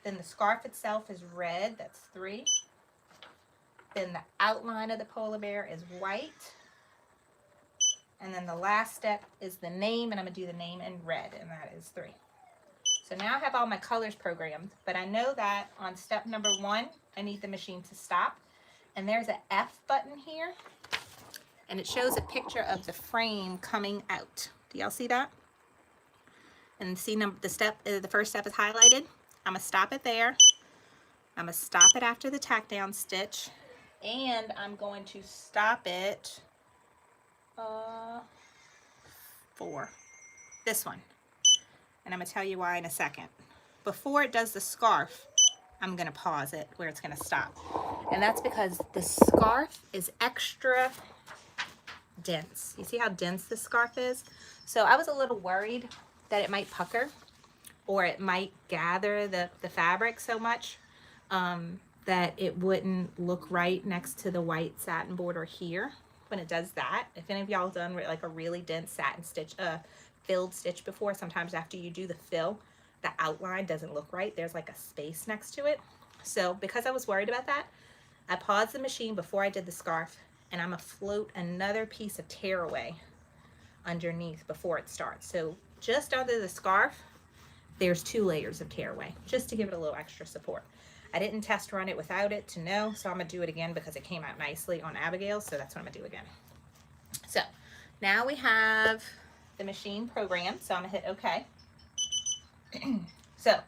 Then the scarf itself is red. That's 3. Then the outline of the polar bear is white. And then the last step is the name, and I'm going to do the name in red, and that is 3. So now I have all my colors programmed, but I know that on step number 1, I need the machine to stop. And there's an F button here, and it shows a picture of the frame coming out. Do y'all see that? And see the first step is highlighted. I'm gonna stop it there. I'm gonna stop it after the tack down stitch, and I'm going to stop it 4. This one. And I'm gonna tell you why in a second. Before it does the scarf, I'm gonna pause it where it's gonna stop. And that's because the scarf is extra dense. You see how dense this scarf is? So I was a little worried that it might pucker or it might gather the fabric so much that it wouldn't look right next to the white satin border here when it does that. If any of y'all have done like a really dense satin stitch, filled stitch before, sometimes after you do the fill, the outline doesn't look right. There's like a space next to it. So because I was worried about that, I paused the machine before I did the scarf, and I'm gonna float another piece of tearaway underneath before it starts. So just under the scarf, there's 2 layers of tearaway, just to give it a little extra support. I didn't test run it without it to know, so I'm gonna do it again because it came out nicely on Abigail, so that's what I'm gonna do again. So now we have the machine programmed, so I'm gonna hit OK. So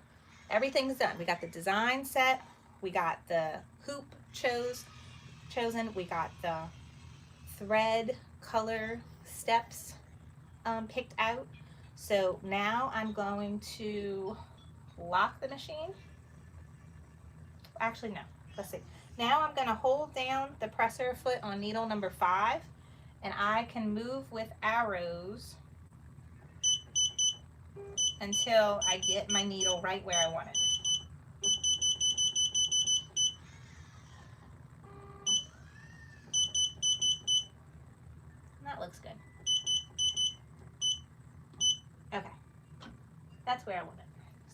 everything's done. We got the design set, we got the hoop chosen, we got the thread color steps picked out. So now I'm going to lock the machine. Actually, no, let's see. Now I'm going to hold down the presser foot on needle number 5, and I can move with arrows until I get my needle right where I want it. That looks good. Okay, that's where I want it.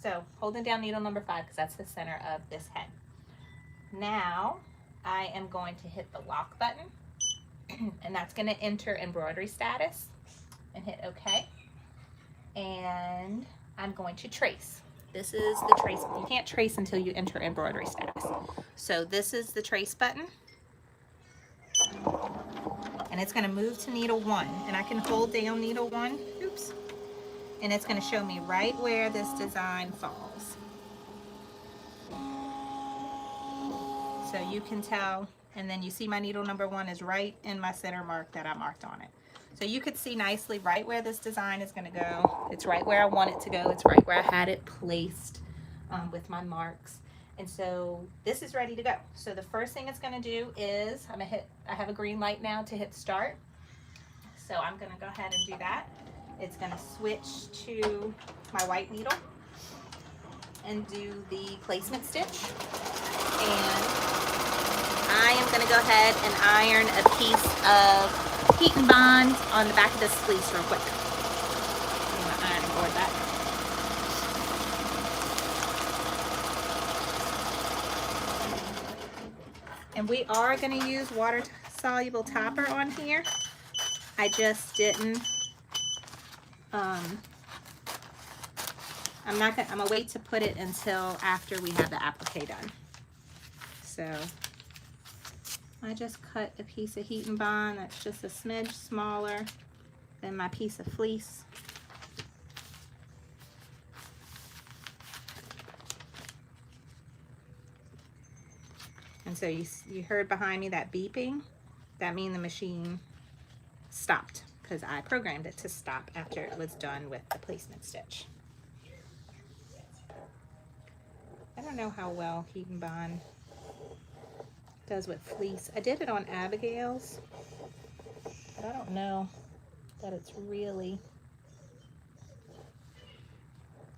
So holding down needle number 5 because that's the center of this head. Now I am going to hit the lock button, and that's going to enter embroidery status, and hit OK. And I'm going to trace. This is the trace. You can't trace until you enter embroidery status. So this is the trace button, and it's going to move to needle 1, and I can hold down needle 1. Oops. And it's going to show me right where this design falls. So you can tell, and then you see my needle number 1 is right in my center mark that I marked on it. So you could see nicely right where this design is going to go. It's right where I want it to go. It's right where I had it placed with my marks. And so this is ready to go. So the first thing it's going to do is I have a green light now to hit start. So I'm going to go ahead and do that. It's going to switch to my white needle and do the placement stitch. And I am going to go ahead and iron a piece of heat and bond on the back of this fleece real quick. I'm going to iron board that. And we are going to use water soluble topper on here. I just didn't. I'm gonna wait to put it until after we have the applique done. So I just cut a piece of heat and bond that's just a smidge smaller than my piece of fleece. And so you heard behind me that beeping. That means the machine stopped because I programmed it to stop after it was done with the placement stitch. I don't know how well heat and bond does with fleece. I did it on Abigail's, but I don't know that it's really,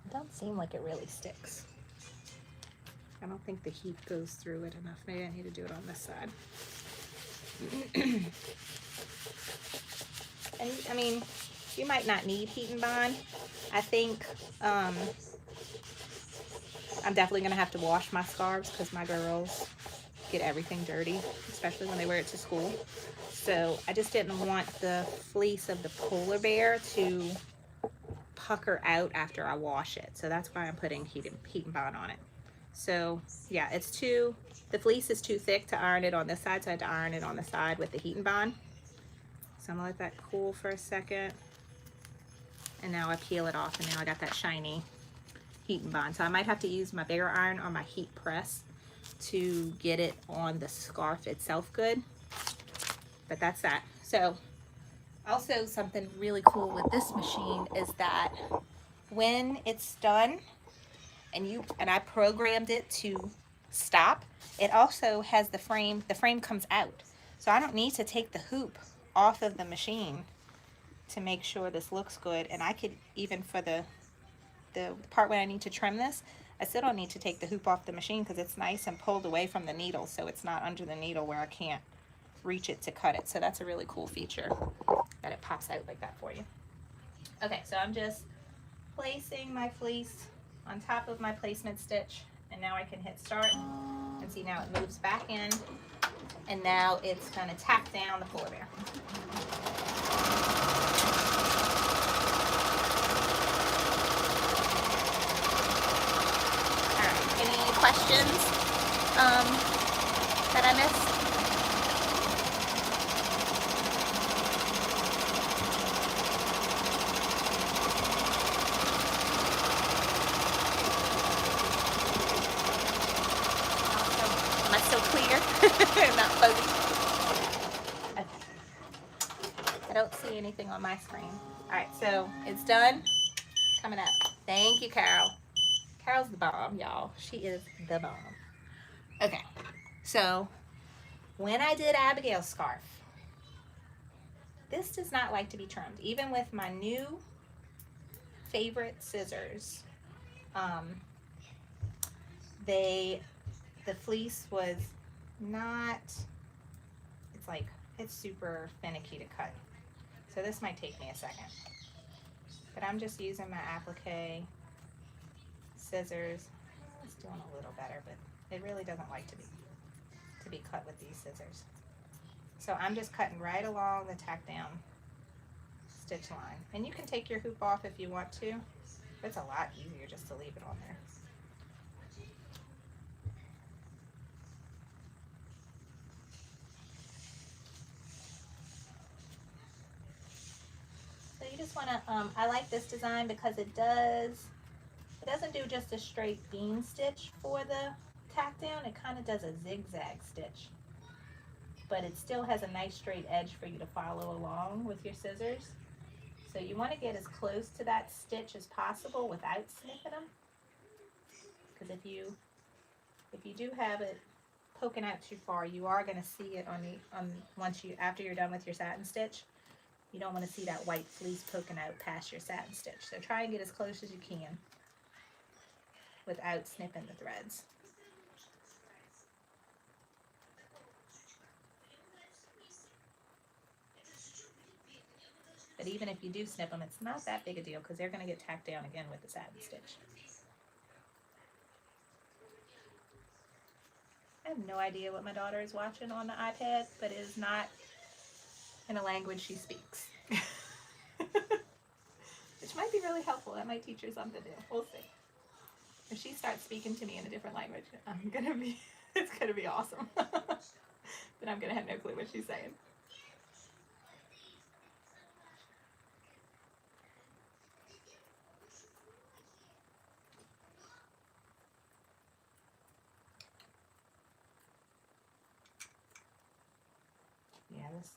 it don't seem like it really sticks. I don't think the heat goes through it enough. Maybe I need to do it on this side. And I mean, you might not need heat and bond. I think I'm definitely gonna have to wash my scarves because my girls get everything dirty, especially when they wear it to school. So I just didn't want the fleece of the polar bear to pucker out after I wash it. So that's why I'm putting heat and bond on it. So yeah, the fleece is too thick to iron it on this side, so I had to iron it on the side with the heat and bond. So I'm gonna let that cool for a second. And now I peel it off, and now I got that shiny heat and bond. So I might have to use my bigger iron or my heat press to get it on the scarf itself good. But that's that. So also something really cool with this machine is that when it's done and I programmed it to stop, it also has the frame comes out. So I don't need to take the hoop off of the machine to make sure this looks good. And I could, even for the part where I need to trim this, I still don't need to take the hoop off the machine because it's nice and pulled away from the needle, so it's not under the needle where I can't reach it to cut it. So that's a really cool feature that it pops out like that for you. Okay, so I'm just placing my fleece on top of my placement stitch, and now I can hit start and see now it moves back in, and now it's going to tack down the polar bear. All right, any questions that I missed? Am I still clear? Not fuzzy? Okay. I don't see anything on my screen. All right, so it's done. Coming up. Thank you, Carol. Carol's the bomb, y'all. She is the bomb. Okay, so when I did Abigail's scarf, this does not like to be trimmed. Even with my new favorite scissors, the fleece was not, it's super finicky to cut. So this might take me a second. But I'm just using my applique scissors. It's doing a little better, but it really doesn't like to be cut with these scissors. So I'm just cutting right along the tack down stitch line. And you can take your hoop off if you want to. It's a lot easier just to leave it on there. So you just want to, I like this design because it doesn't do just a straight beam stitch for the tack down. It kind of does a zigzag stitch, but it still has a nice straight edge for you to follow along with your scissors. So you want to get as close to that stitch as possible without snipping them, because if you do have it poking out too far, you are going to see it after you're done with your satin stitch. You don't want to see that white fleece poking out past your satin stitch. So try and get as close as you can without snipping the threads. But even if you do snip them, it's not that big a deal because they're going to get tacked down again with the satin stitch. I have no idea what my daughter is watching on the iPad, but it is not in a language she speaks. Which might be really helpful. That might teach her something new. We'll see. If she starts speaking to me in a different language, it's gonna be awesome. But I'm gonna have no clue what she's saying. Yeah, this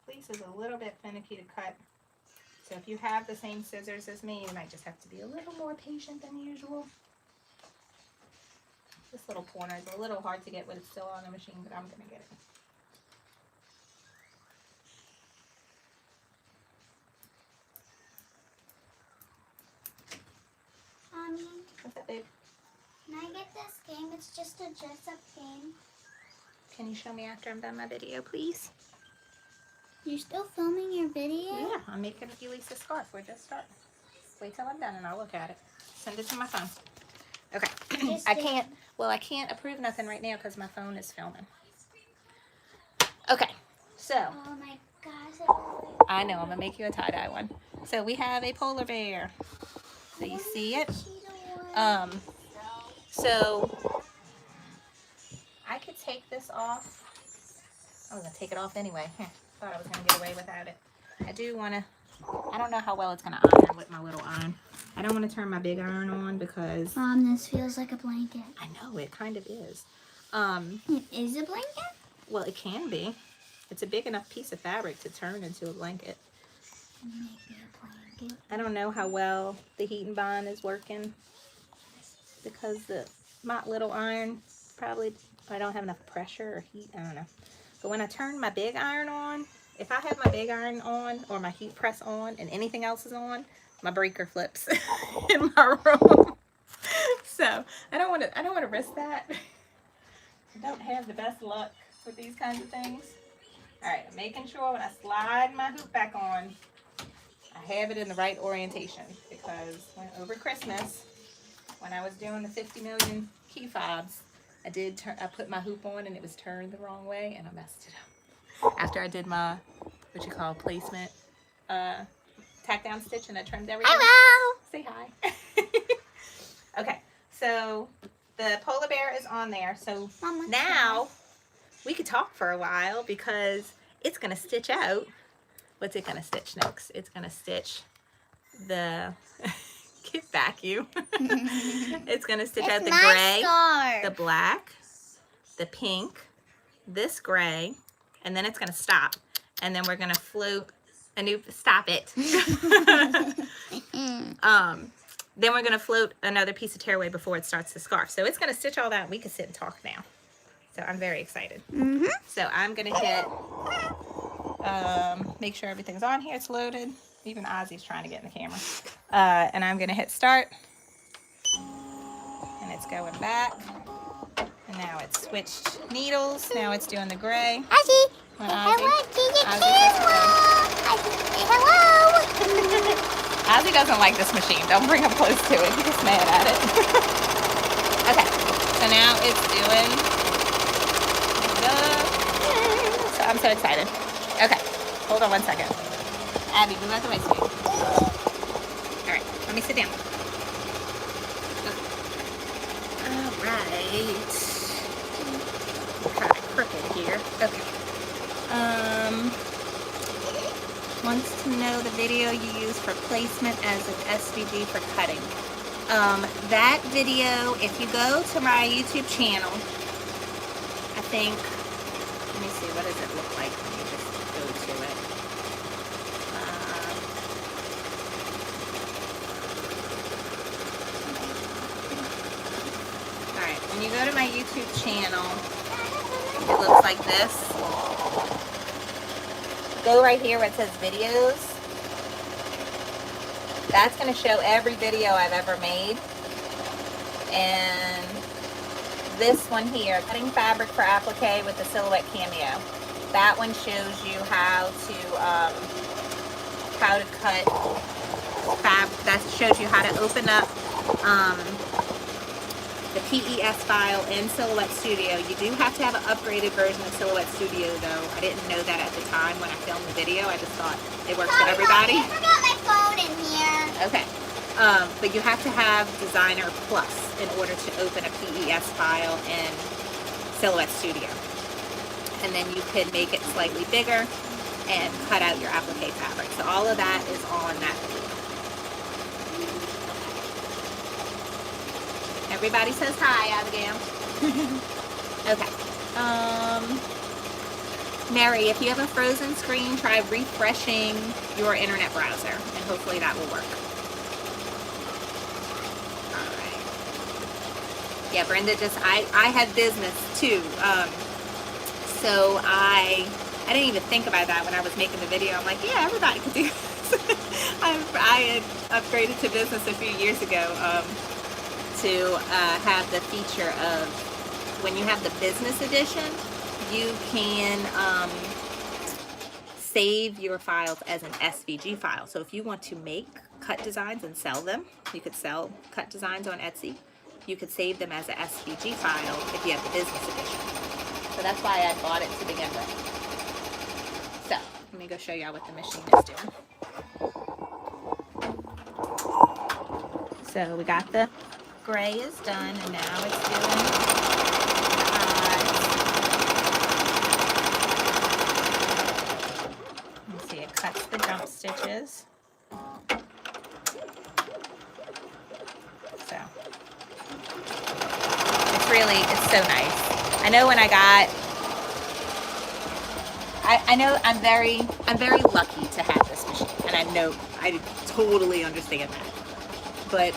fleece is a little bit finicky to cut. So if you have the same scissors as me, you might just have to be a little more patient than usual. This little corner is a little hard to get when it's still on the machine, but I'm gonna get it. Mommy, What's that, babe? can I get this game? It's just a dress-up game. Can you show me after I'm done my video, please? You're still filming your video? Yeah, I'm making Ulysses scarf. We're just starting. Wait till I'm done and I'll look at it. Send it to my phone. Okay. I can't approve nothing right now because my phone is filming. Okay, So, Oh my gosh. I know, I'm gonna make you a tie-dye one. So we have a polar bear. So you see it? So I could take this off. I was gonna take it off anyway. Thought I was gonna get away without it. I do wanna, I don't know how well it's gonna iron with my little iron. I don't want to turn my big iron on because Mom, this feels like a blanket. I know it kind of is. It is a blanket? Well, it can be. It's a big enough piece of fabric to turn into a blanket. Make me a blanket. I don't know how well the heat and bond is working because my little iron probably, I don't have enough pressure or heat. I don't know. But when I turn my big iron on, if I have my big iron on or my heat press on and anything else is on, my breaker flips in my room. So I don't want to risk that. I don't have the best luck with these kinds of things. All right, I'm making sure when I slide my hoop back on, I have it in the right orientation because over Christmas, when I was doing the 50 million key fobs, I put my hoop on and it was turned the wrong way and I messed it up. After I did my, what you call placement, tack down stitch and I trimmed everything. Hello! Say hi. Okay, so the polar bear is on there. So Mama, now we could talk for a while because it's going to stitch out. What's it going to stitch next? It's going to stitch the, get back you. It's going to stitch out the gray, scarf. the black, the pink, this gray, and then it's going to stop. And then we're going to float a new, stop it. Then we're going to float another piece of tearaway before it starts the scarf. So it's going to stitch all that. We can sit and talk now. So I'm very excited. So I'm going to hit, make sure everything's on here. It's loaded. Even Ozzy's trying to get in the camera. And I'm going to hit start. And it's going back. And now it's switched needles. Now it's doing the gray. Ozzy, When hello to the Ozzy camera. Hello. Ozzy doesn't like this machine. Don't bring him close to it. He gets mad at it. Okay, so now it's doing the... So I'm so excited. Okay, hold on one second. Abby, move out the way, sweetie. All right, let me sit down. All right. Kind of crooked here. Okay. Wants to know the video you use for placement as an SVG for cutting. That video, if you go to my YouTube channel, I think, let me see, what does it look like when you just go to it? Alright, when you go to my YouTube channel, it looks like this. Go right here where it says videos. That's going to show every video I've ever made. And this one here, cutting fabric for applique with the silhouette cameo. That one shows you how to cut fabric. That shows you how to open up the PES file in Silhouette Studio. You do have to have an upgraded version of Silhouette Studio though. I didn't know that at the time when I filmed the video. I just thought it works for everybody. I forgot my phone in here. Okay. But you have to have Designer Plus in order to open a PES file in Silhouette Studio. And then you could make it slightly bigger and cut out your applique fabric. So all of that is on that video. Everybody says hi, Abigail. Okay. Mary, if you have a frozen screen, try refreshing your internet browser, and hopefully that will work. All right. Yeah, Brenda I had business too. So I didn't even think about that when I was making the video. I'm like, yeah, everybody could do this. I had upgraded to business a few years ago. To have the feature of when you have the business edition, you can save your files as an SVG file. So if you want to make cut designs and sell them, you could sell cut designs on Etsy. You could save them as an SVG file if you have the business edition. So that's why I bought it to begin with. me go show y'all what the machine is doing. So we got the gray is done, and now it's doing the eyes. You see it cuts the jump stitches. So it's so nice. I know when I got, I know I'm very lucky to have this machine, and I know I totally understand that. But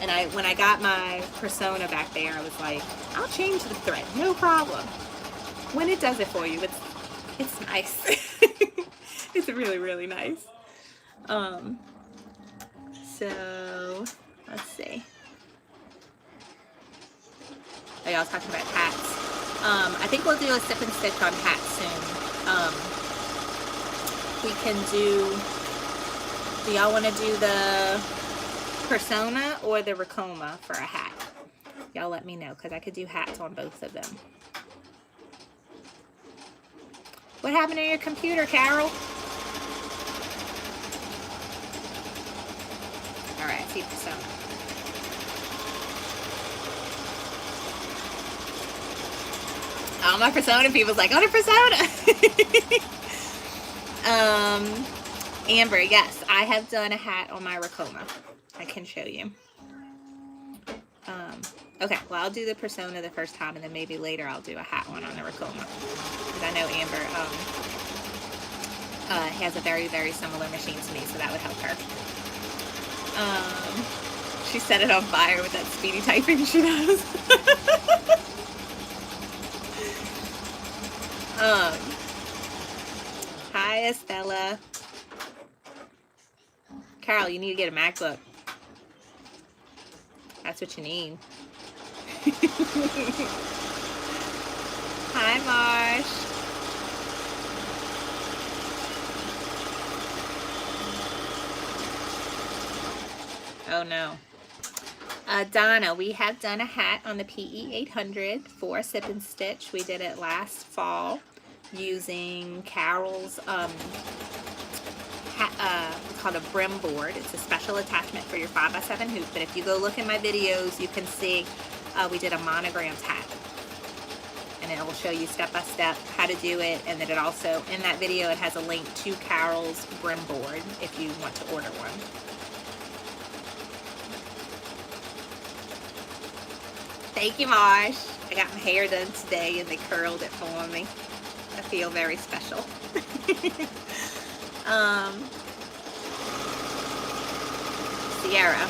and when I got my Persona back there, I was like, I'll change the thread, no problem. When it does it for you, it's nice. It's really, really nice. So let's see. Oh, y'all talking about hats. I think we'll do a sip and stitch on hats soon. We can do y'all want to do the Persona or the Ricoma for a hat? Y'all let me know, because I could do hats on both of them. What happened to your computer, Carol? All right, see Persona. All my Persona people's like, oh, the Persona. Amber, yes, I have done a hat on my Ricoma. I can show you. Okay, well, I'll do the Persona the first time, and then maybe later I'll do a hat one on the Ricoma. Because I know Amber has a very, very similar machine to me, so that would help her. She set it on fire with that speedy typing she does. Hi, Estella. Carol, you need to get a MacBook. That's what you need. Hi, Marsh. Oh, no. Donna, we have done a hat on the PE800 for Sip and Stitch. We did it last fall using Carol's called a brim board. It's a special attachment for your 5x7 hoop, but if you go look in my videos, you can see we did a monogrammed hat, and it will show you step by step how to do it. And then it also, in that video, it has a link to Carol's brim board if you want to order one. Thank you, Marsh. I got my hair done today and they curled it for me. I feel very special. Sierra,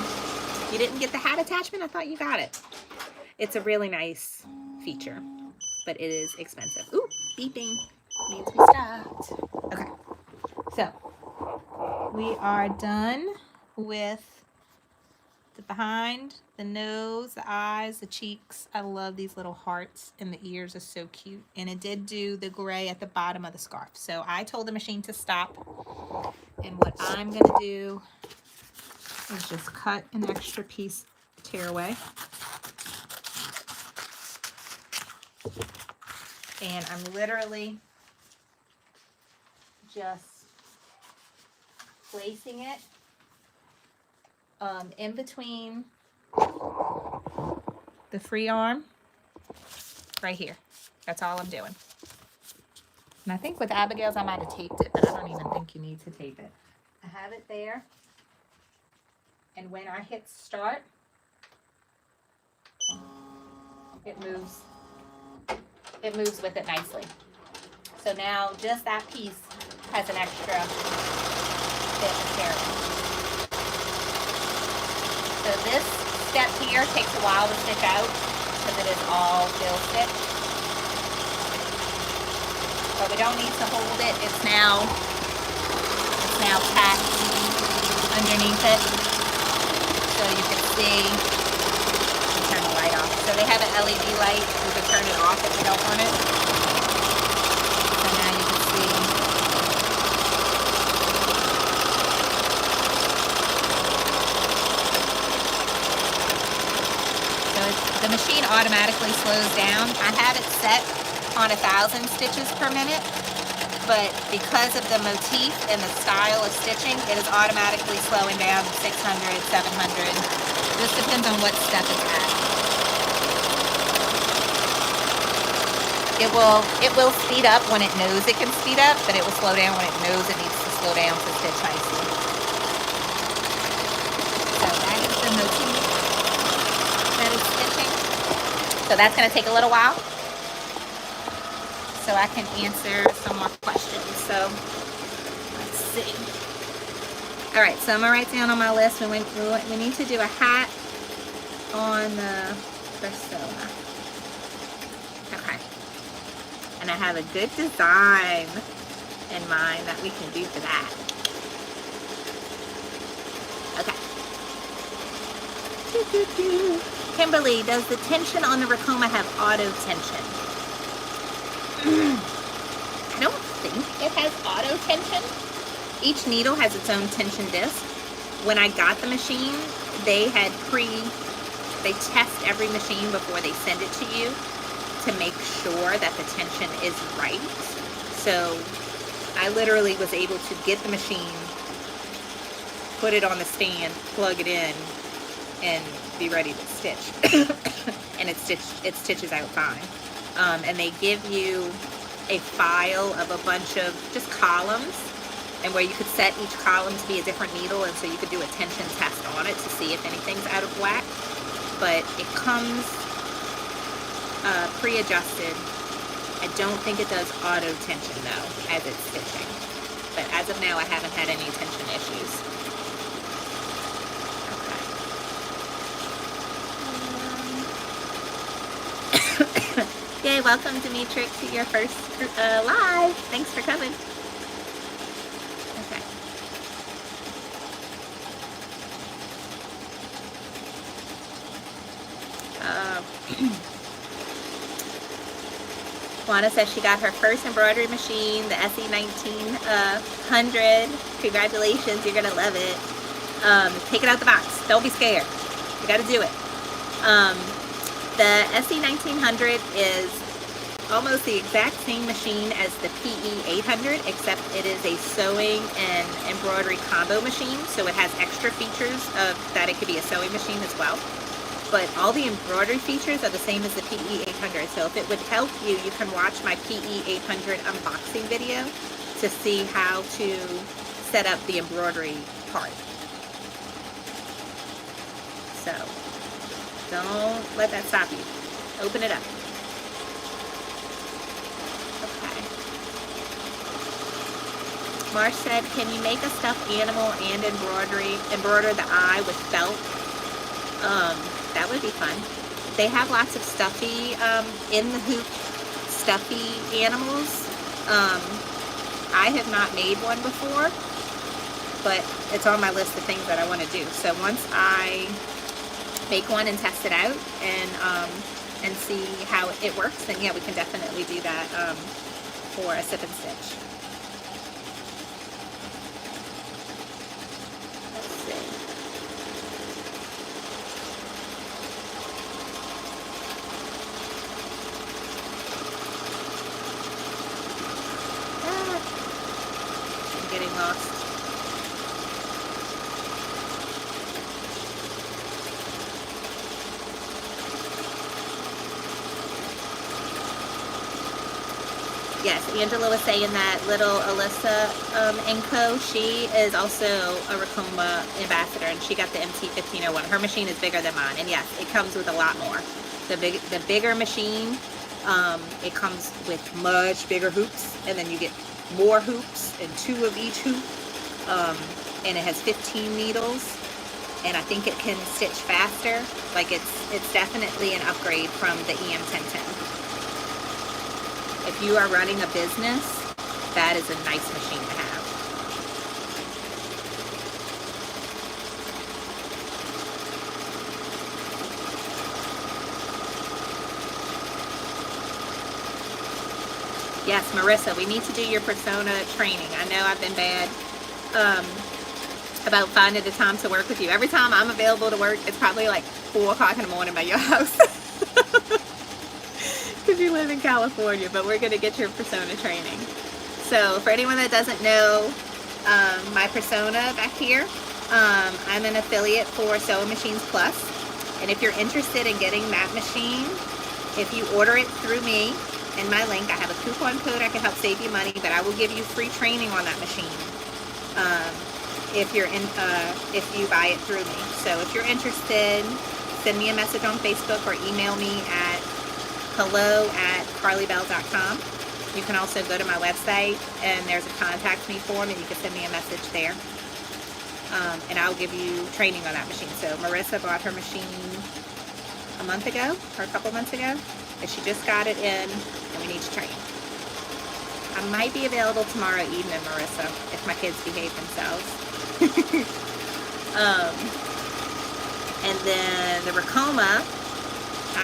you didn't get the hat attachment? I thought you got it. It's a really nice feature, but it is expensive. Ooh, beeping means we stopped. Okay, so we are done with the behind, the nose, the eyes, the cheeks. I love these little hearts, and the ears are so cute. And it did do the gray at the bottom of the scarf. So I told the machine to stop. And what I'm going to do is just cut an extra piece tearaway. And I'm literally just placing it in between the free arm right here. That's all I'm doing. And I think with Abigail's I might have taped it, but I don't even think you need to tape it. I have it there, and when I hit start, it moves with it nicely. So now just that piece has an extra bit of tearing. So this step here takes a while to stitch out because it is all fill stitch. But we don't need to hold it. It's now tacked underneath it. So you can see, turn the light off. So they have an LED light. You can turn it off if you don't want it. So now you can see. The machine automatically slows down. I have it set on 1,000 stitches per minute. but because of the motif and the style of stitching, it is automatically slowing down to 600, 700. Just depends on what step it's at. It will speed up when it knows it can speed up, but it will slow down when it knows it needs to slow down to stitch nicely. So that is the motif that is stitching. So that's going to take a little while, so I can answer some more questions. So let's see. All right, so I'm going to write down on my list, we need to do a hat on the persona. Okay. And I have a good design in mind that we can do for that. Okay. Kimberly, does the tension on the Ricoma have auto tension? I don't think it has auto tension. Each needle has its own tension disc. When I got the machine, they test every machine before they send it to you to make sure that the tension is right. So I literally was able to get the machine, put it on the stand, plug it in, and be ready to stitch. And it stitches out fine. And they give you a file of a bunch of just columns, and where you could set each column to be a different needle, and so you could do a tension test on it to see if anything's out of whack. But it comes pre-adjusted. I don't think it does auto tension though, as it's stitching. But as of now, I haven't had any tension issues. Okay. Yay, welcome Dimitri to your first live. Thanks for coming. Okay. Juana says she got her first embroidery machine, the SE-1910. Congratulations, you're gonna love it. Take it out the box. Don't be scared. You gotta do it. The SE-1900 is almost the exact same machine as the PE-800, except it is a sewing and embroidery combo machine, so it has extra features of that it could be a sewing machine as well. But all the embroidery features are the same as the PE-800. So if it would help you, you can watch my PE-800 unboxing video to see how to set up the embroidery part. So don't let that stop you. Open it up. Okay. Marsh said, can you make a stuffed animal and embroider the eye with felt? That would be fun. They have lots of stuffy, in the hoop stuffy animals. I have not made one before, but it's on my list of things that I want to do. So once I make one and test it out and see how it works, then yeah, we can definitely do that for a sip and stitch. Getting lost. Yes, Angela was saying that little Alyssa Enco, she is also a Ricoma ambassador, and she got the MT-1501. Her machine is bigger than mine, and yes, it comes with a lot more. The bigger machine, it comes with much bigger hoops, and then you get more hoops and 2 of each hoop, and it has 15 needles, and I think it can stitch faster. Like it's definitely an upgrade from the EM-1010. If you are running a business, that is a nice machine to have. Yes, Marissa, we need to do your persona training. I know I've been bad about finding the time to work with you. Every time I'm available to work, it's probably like 4 o'clock in the morning by your house. Because you live in California, but we're going to get your persona training. So for anyone that doesn't know my persona back here, I'm an affiliate for Sewing Machines Plus. And if you're interested in getting that machine, if you order it through me in my link, I have a coupon code I can help save you money, but I will give you free training on that machine if you buy it through me. So if you're interested, send me a message on Facebook or email me at hello@carlybell.com. You can also go to my website and there's a contact me form and you can send me a message there. And I'll give you training on that machine. So Marissa bought her machine a month ago or a couple months ago, and she just got it in and we need to train. I might be available tomorrow evening, Marissa, if my kids behave themselves. And then the Ricoma,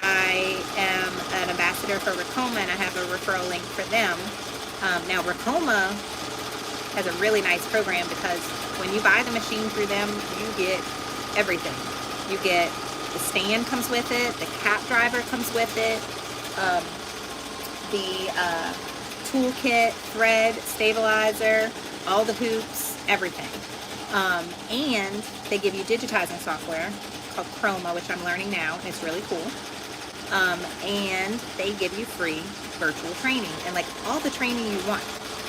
I am an ambassador for Ricoma and I have a referral link for them. Now Ricoma has a really nice program because when you buy the machine through them, you get everything. You get the stand comes with it, the cap driver comes with it, the toolkit, thread, stabilizer, all the hoops, everything. And they give you digitizing software called Chroma, which I'm learning now, and it's really cool. And they give you free virtual training and like all the training you want.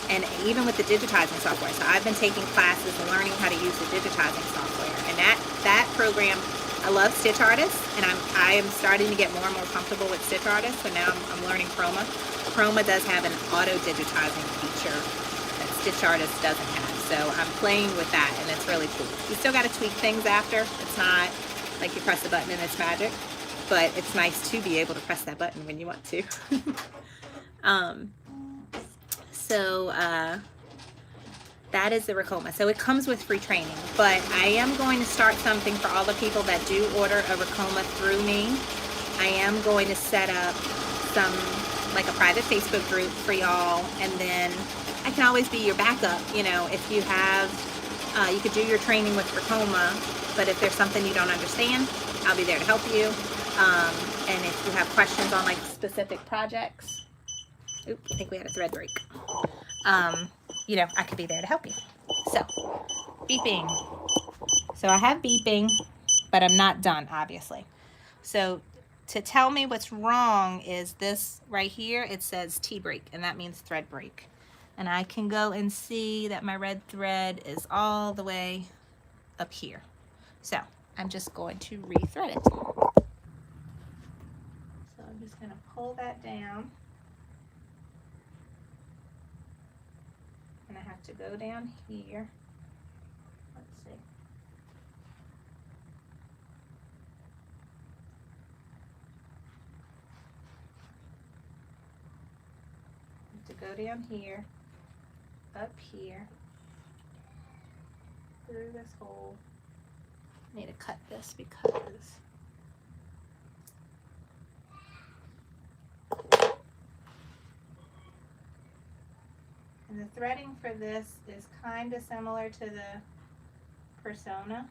And even with the digitizing software. So I've been taking classes and learning how to use the digitizing software. And that program, I love Stitch Artist, and I am starting to get more and more comfortable with Stitch Artist. So now I'm learning Chroma. Chroma does have an auto digitizing feature that Stitch Artist doesn't have. So I'm playing with that, and it's really cool. You still got to tweak things after. It's not like you press the button and it's magic, but it's nice to be able to press that button when you want to. So that is the Ricoma. So it comes with free training, but I am going to start something for all the people that do order a Ricoma through me. I am going to set up like a private Facebook group for y'all, and then I can always be your backup. You know, if you have, you could do your training with Ricoma, but if there's something you don't understand, I'll be there to help you. And if you have questions on like specific projects, oops, I think we had a thread break. You know, I could be there to help you. So, beeping. So I have beeping, but I'm not done, obviously. So to tell me what's wrong is this right here. It says T break, and that means thread break. And I can go and see that my red thread is all the way up here. So I'm just going to rethread it. So I'm just going to pull that down. And I have to go down here. Let's see. I have to go down here, up here, through this hole. I need to cut this because and the threading for this is kind of similar to the Persona.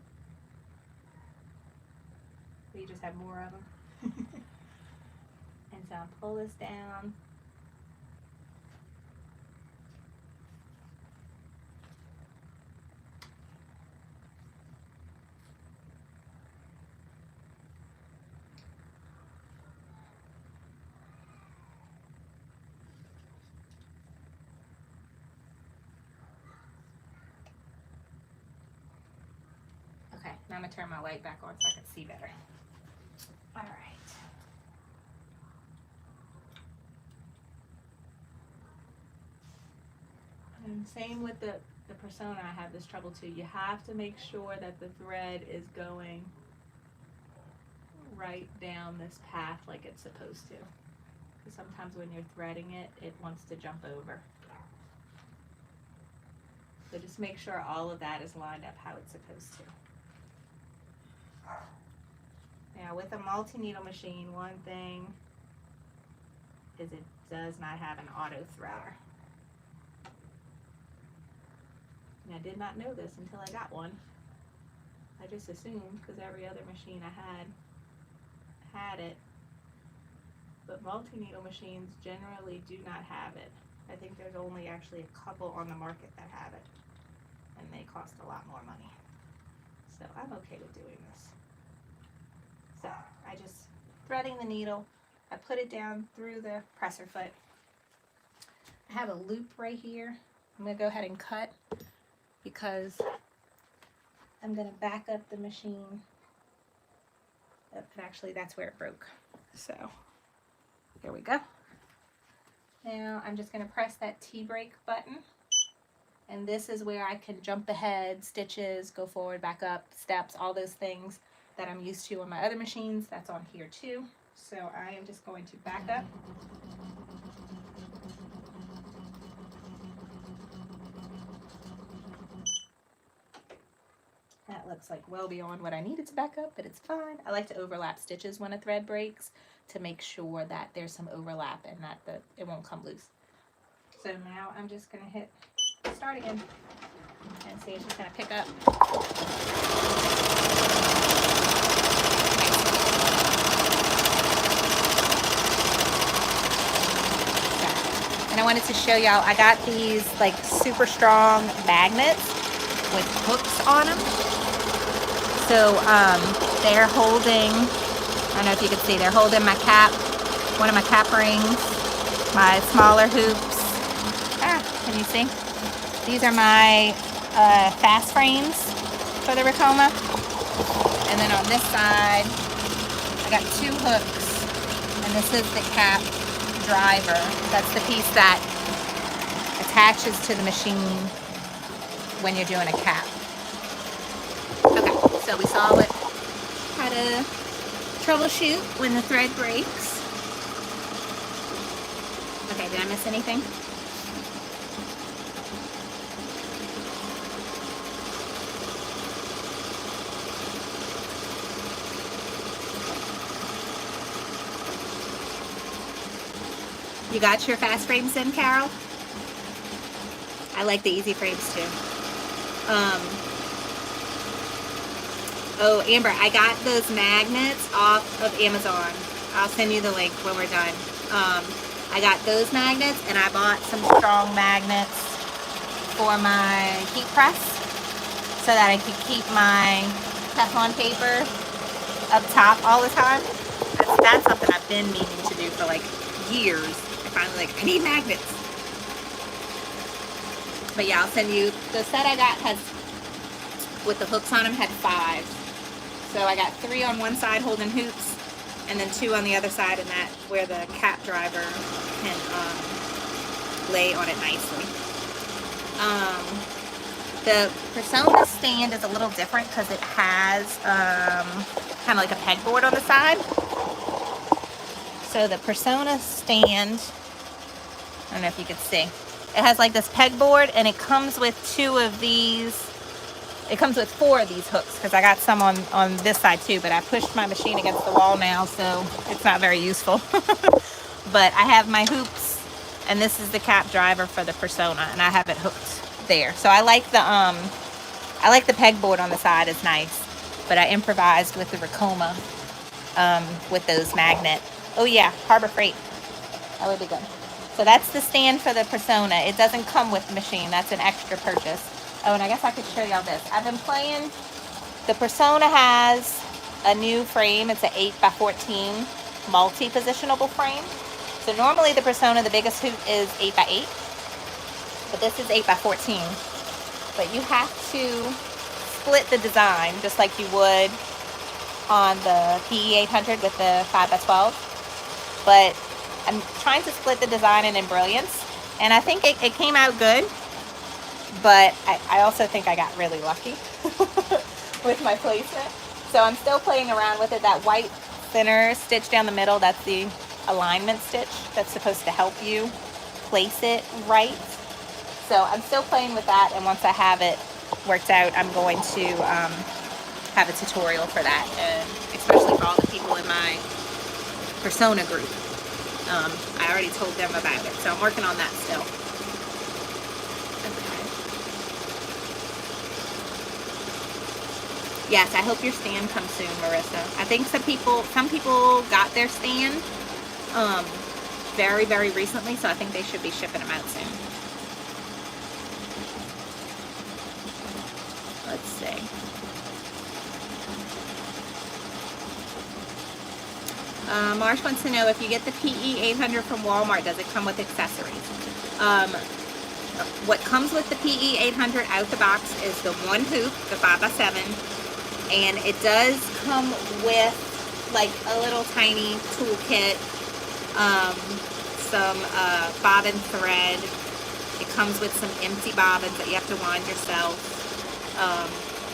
We just have more of them. And so I'll pull this down. Okay, now I'm gonna turn my light back on so I can see better. All right. And same with the Persona, I have this trouble too. You have to make sure that the thread is going right down this path like it's supposed to. Because sometimes when you're threading it, it wants to jump over. So just make sure all of that is lined up how it's supposed to. Now with a multi-needle machine, one thing is it does not have an auto threader. And I did not know this until I got one. I just assumed because every other machine I had it. But multi-needle machines generally do not have it. I think there's only actually a couple on the market that have it, and they cost a lot more money. So I'm okay with doing this. So I just threading the needle, I put it down through the presser foot. I have a loop right here. I'm gonna go ahead and cut because I'm gonna back up the machine. Oh, and actually that's where it broke. So there we go. Now I'm just gonna press that T-brake button, and this is where I can jump ahead, stitches, go forward, back up, steps, all those things that I'm used to on my other machines. That's on here too. So I am just going to back up. That looks like well beyond what I needed to back up, but it's fine. I like to overlap stitches when a thread breaks to make sure that there's some overlap and that it won't come loose. So now I'm just gonna hit start again and see if it's gonna pick up. And I wanted to show y'all, I got these like super strong magnets with hooks on them. So they're holding, I don't know if you can see, they're holding my cap, one of my cap rings, my smaller hoops. Can you see? These are my fast frames for the Ricoma. And then on this side, I got 2 hooks, and this is the cap driver. That's the piece that attaches to the machine when you're doing a cap. Okay, so we saw how to troubleshoot when the thread breaks. Okay, did I miss anything? You got your fast frames in, Carol? I like the easy frames too. Oh, Amber, I got those magnets off of Amazon. I'll send you the link when we're done. I got those magnets, and I bought some strong magnets for my heat press so that I could keep my Teflon paper up top all the time. That's something I've been meaning to do for like years. I finally I need magnets. But yeah, I'll send you, the set I got has, with the hooks on them, had 5. So I got 3 on one side holding hoops, and then 2 on the other side, and that where the cap driver can lay on it nicely. The Persona stand is a little different because it has kind of like a pegboard on the side. So the Persona stand, I don't know if you could see, it has like this pegboard, and it comes with 2 of these. It comes with 4 of these hooks because I got some on this side too, but I pushed my machine against the wall now, so it's not very useful. But I have my hoops, and this is the cap driver for the Persona, and I have it hooked there. So I like the pegboard on the side, it's nice, but I improvised with the Ricoma with those magnet. Oh yeah, Harbor Freight. That would be good. So that's the stand for the Persona. It doesn't come with the machine. That's an extra purchase. Oh, and I guess I could show y'all this. I've been playing. The Persona has a new frame. It's an 8x14 multi-positionable frame. So normally the Persona, the biggest hoop is 8x8. But this is 8x14. But you have to split the design just like you would on the PE800 with the 5x12. But I'm trying to split the design in Embrilliance, and I think it came out good, but I also think I got really lucky with my placement. So I'm still playing around with it. That white thinner stitch down the middle, that's the alignment stitch that's supposed to help you place it right. So I'm still playing with that, and once I have it worked out, I'm going to have a tutorial for that, and especially for all the people in my Persona group. I already told them about it, so I'm working on that still. Okay. Yes, I hope your stand comes soon, Marissa. I think some people got their stand. very, very recently, so I think they should be shipping them out soon. Let's see. Marsh wants to know if you get the PE 800 from Walmart, does it come with accessories? What comes with the PE 800 out the box is the one hoop, the 5x7, and it does come with like a little tiny toolkit, some bobbin thread. It comes with some empty bobbins that you have to wind yourself,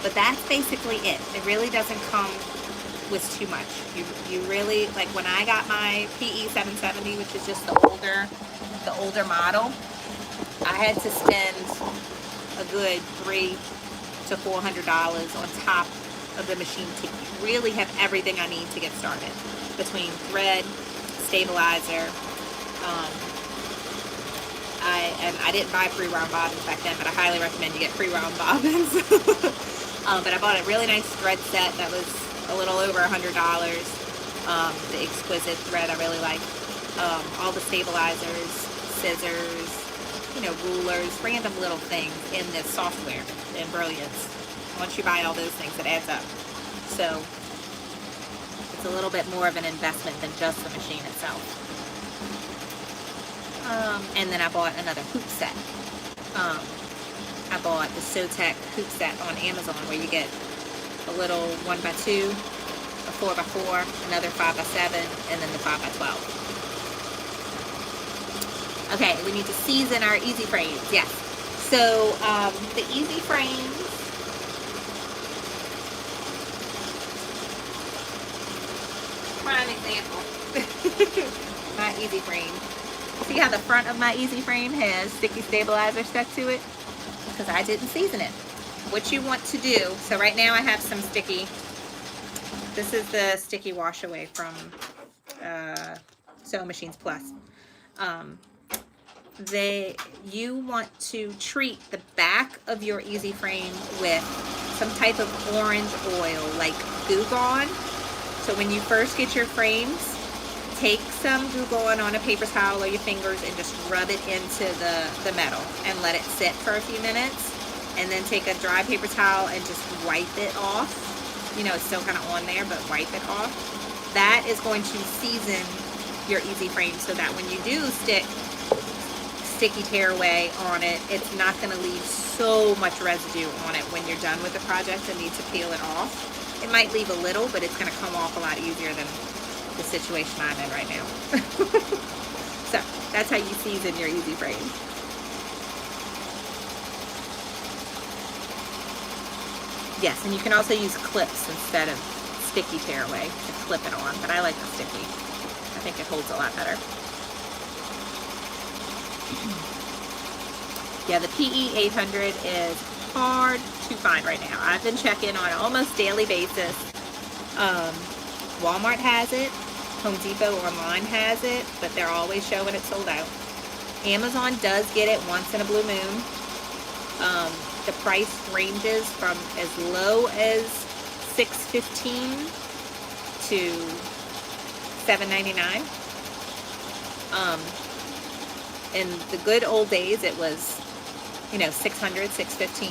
but that's basically it. It really doesn't come with too much. You really, like when I got my PE 770, which is just the older model, I had to spend a good $300 to $400 on top of the machine to really have everything I need to get started, between thread, stabilizer. I didn't buy pre-wound bobbins back then, but I highly recommend you get pre-wound bobbins. But I bought a really nice thread set that was a little over $100. The exquisite thread I really like. All the stabilizers, scissors, you know, rulers, random little things in this software, the Embrilliance. Once you buy all those things, it adds up. So it's a little bit more of an investment than just the machine itself. And then I bought another hoop set. I bought the Sotec hoop set on Amazon, where you get a little 1x2, a 4x4, another 5x7, and then the 5x12. Okay, we need to season our easy frames. Yes. So the easy frames, prime example. My easy frame. See how the front of my easy frame has sticky stabilizer stuck to it? Because I didn't season it. What you want to do, so right now I have some sticky, this is the sticky wash away from Sewing Machines Plus. You want to treat the back of your easy frame with some type of orange oil, like Goo Gone. So when you first get your frames, take some Goo Gone on a paper towel or your fingers and just rub it into the metal and let it sit for a few minutes. And then take a dry paper towel and just wipe it off. You know, it's still kind of on there, but wipe it off. That is going to season your easy frame so that when you do stick sticky tearaway on it, it's not going to leave so much residue on it when you're done with the project and need to peel it off. It might leave a little, but it's going to come off a lot easier than the situation I'm in right now. So that's how you season your easy frame. Yes, and you can also use clips instead of sticky tearaway to clip it on, but I like the sticky. I think it holds a lot better. Yeah, the PE 800 is hard to find right now. I've been checking on an almost daily basis. Walmart has it. Home Depot online has it, but they're always showing it sold out. Amazon does get it once in a blue moon. The price ranges from as low as $6.15 to $7.99. In the good old days, it was, you know, $600, $6.15.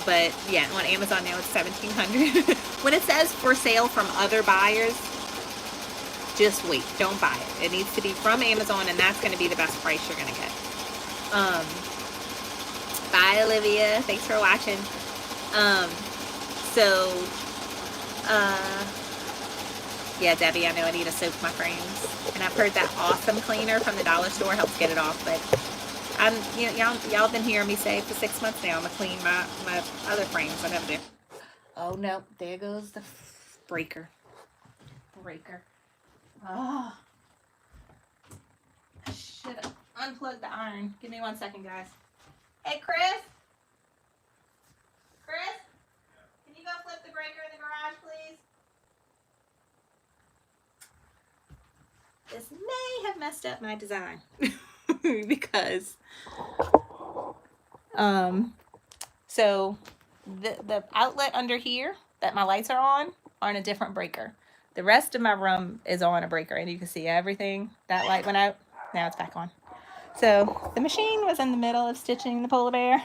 But yeah, on Amazon now it's $1,700. When it says for sale from other buyers, just wait. Don't buy it. It needs to be from Amazon, and that's going to be the best price you're going to get. Bye, Olivia. Thanks for watching. Yeah, Debbie, I know I need to soak my frames. And I've heard that awesome cleaner from the dollar store helps get it off. But y'all been hearing me say for 6 months now, I'm going to clean my other frames. I never do. Oh, no. There goes the breaker. Oh. I should have unplugged the iron. Give me 1 second, guys. Hey, Chris? Chris? Can you go flip the breaker in the garage, please? This may have messed up my design. Because, so the outlet under here that my lights are on a different breaker. The rest of my room is on a breaker, and you can see everything. That light went out. Now it's back on. So the machine was in the middle of stitching the polar bear.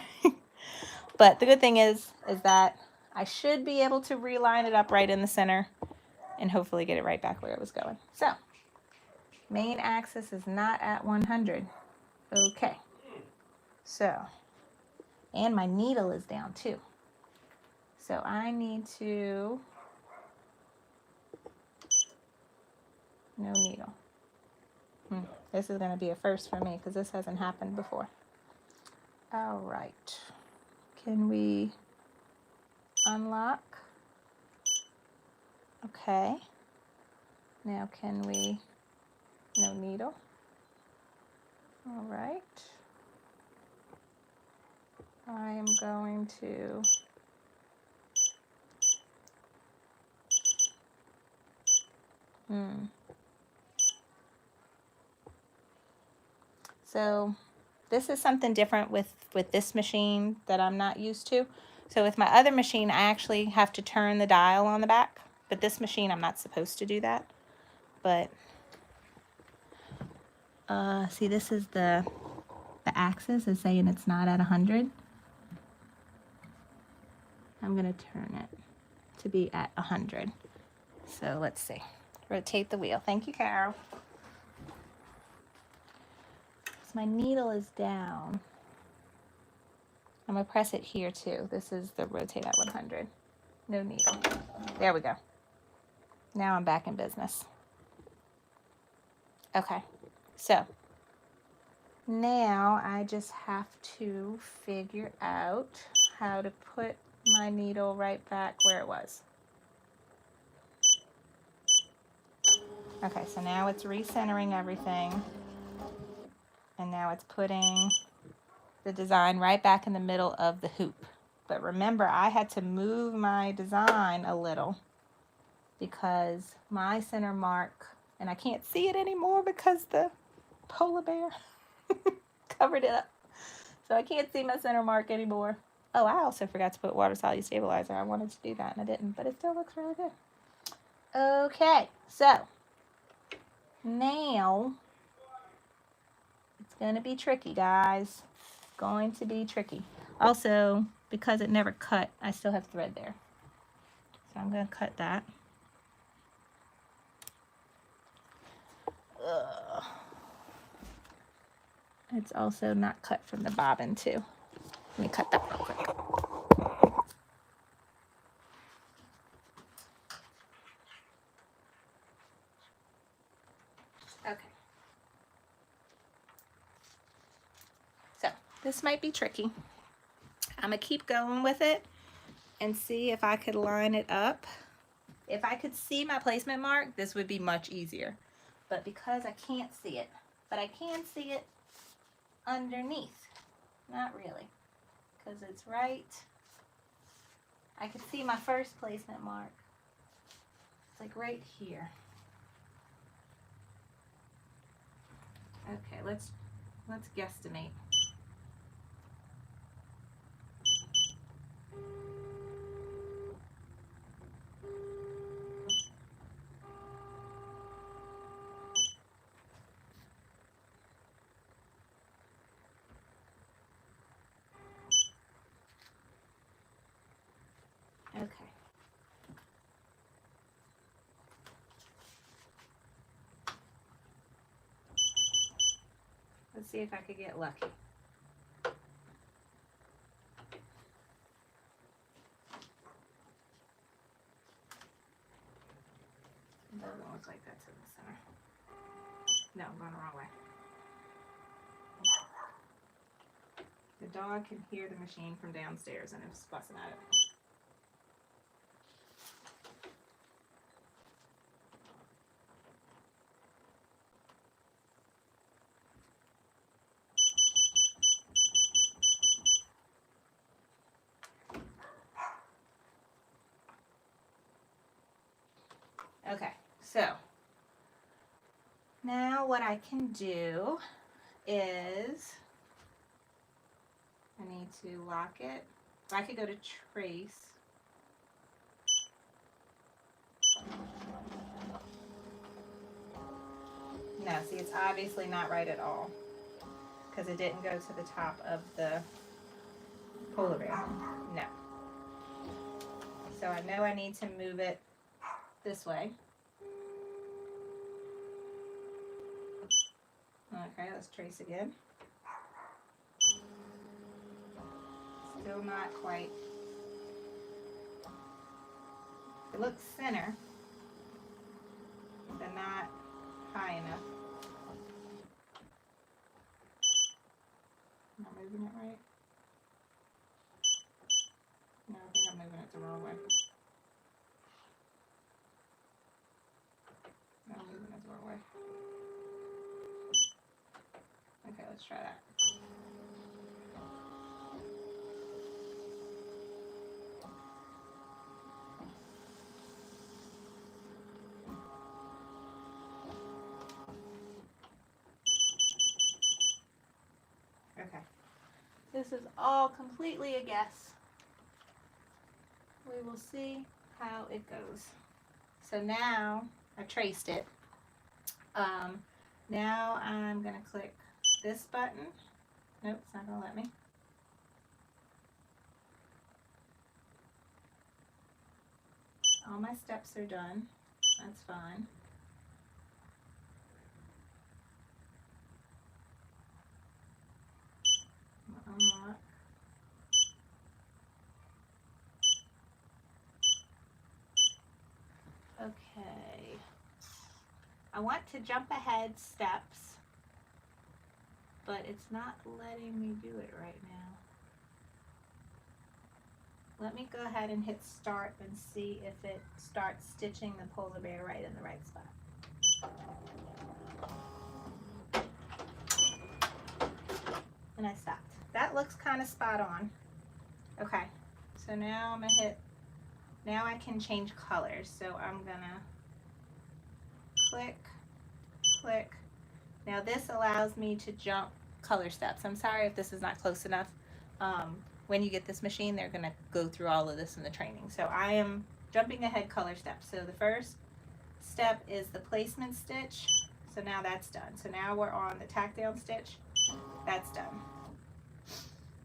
But the good thing is that I should be able to reline it up right in the center and hopefully get it right back where it was going. So main axis is not at 100. Okay. So, and my needle is down too. So I need to, no needle. This is going to be a first for me because this hasn't happened before. All right. Can we unlock? Okay. Now can we, no needle. All right. I am going to So this is something different with this machine that I'm not used to. So with my other machine, I actually have to turn the dial on the back, but this machine, I'm not supposed to do that. But see, this is the axis is saying it's not at 100. I'm gonna turn it to be at 100. So let's see. Rotate the wheel. Thank you, Carol. So my needle is down. I'm gonna press it here too. This is the rotate at 100. No needle. There we go. Now I'm back in business. Okay, so now I just have to figure out how to put my needle right back where it was. Okay, so now it's recentering everything. And now it's putting the design right back in the middle of the hoop. But remember, I had to move my design a little because my center mark, and I can't see it anymore because the polar bear covered it up. So I can't see my center mark anymore. Oh, I also forgot to put water solid stabilizer. I wanted to do that and I didn't, but it still looks really good. Okay, so now it's going to be tricky, guys. It's going to be tricky. Also, because it never cut, I still have thread there. So I'm going to cut that. Ugh. It's also not cut from the bobbin too. Let me cut that real quick. Okay. So this might be tricky. I'm gonna keep going with it and see if I could line it up. If I could see my placement mark, this would be much easier. But because I can't see it, but I can see it underneath. Not really, because it's right. I can see my first placement mark. It's like right here. Okay, let's guesstimate. Okay. Let's see if I could get lucky. It doesn't look like that's in the center. No, I'm going the wrong way. The dog can hear the machine from downstairs and it's fussing at it. Okay, so now what I can do is I need to lock it. I could go to trace. No, see, it's obviously not right at all because it didn't go to the top of the polar bear. No. So I know I need to move it this way. Okay, let's trace again. Still not quite. It looks center, but not high enough. Am I moving it right? No, I think I'm moving it the wrong way. No, I'm moving it the wrong way. Okay, let's try that. Okay. This is all completely a guess. We will see how it goes. So now I traced it. Now I'm going to click this button. Nope, it's not going to let me. All my steps are done. That's fine. Unlock. Okay. I want to jump ahead steps, but it's not letting me do it right now. Let me go ahead and hit start and see if it starts stitching the polar bear right in the right spot. And I stopped. That looks kind of spot on. Okay, so now I'm gonna hit, now I can change colors. So I'm gonna click, click. Now this allows me to jump color steps. I'm sorry if this is not close enough. When you get this machine, they're gonna go through all of this in the training. So I am jumping ahead color steps. So the first step is the placement stitch. So now that's done. So now we're on the tack down stitch. That's done.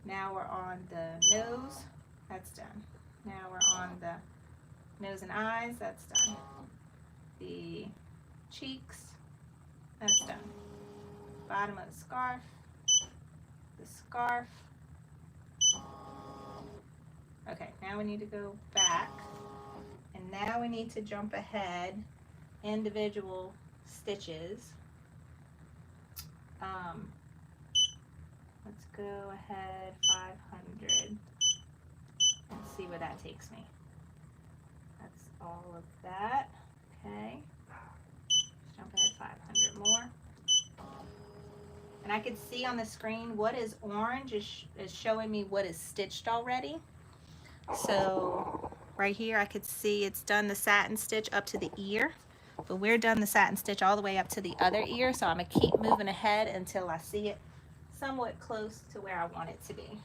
Now we're on the nose. That's done. Now we're on the nose and eyes. That's done. The cheeks. That's done. Bottom of the scarf. The scarf. Okay, now we need to go back, and now we need to jump ahead individual stitches. Let's go ahead 500 and see where that takes me. That's all of that. Okay, let's jump ahead 500 more. And I can see on the screen what is orange is showing me what is stitched already. So right here I could see it's done the satin stitch up to the ear, but we're done the satin stitch all the way up to the other ear. So I'm gonna keep moving ahead until I see it somewhat close to where I want it to be.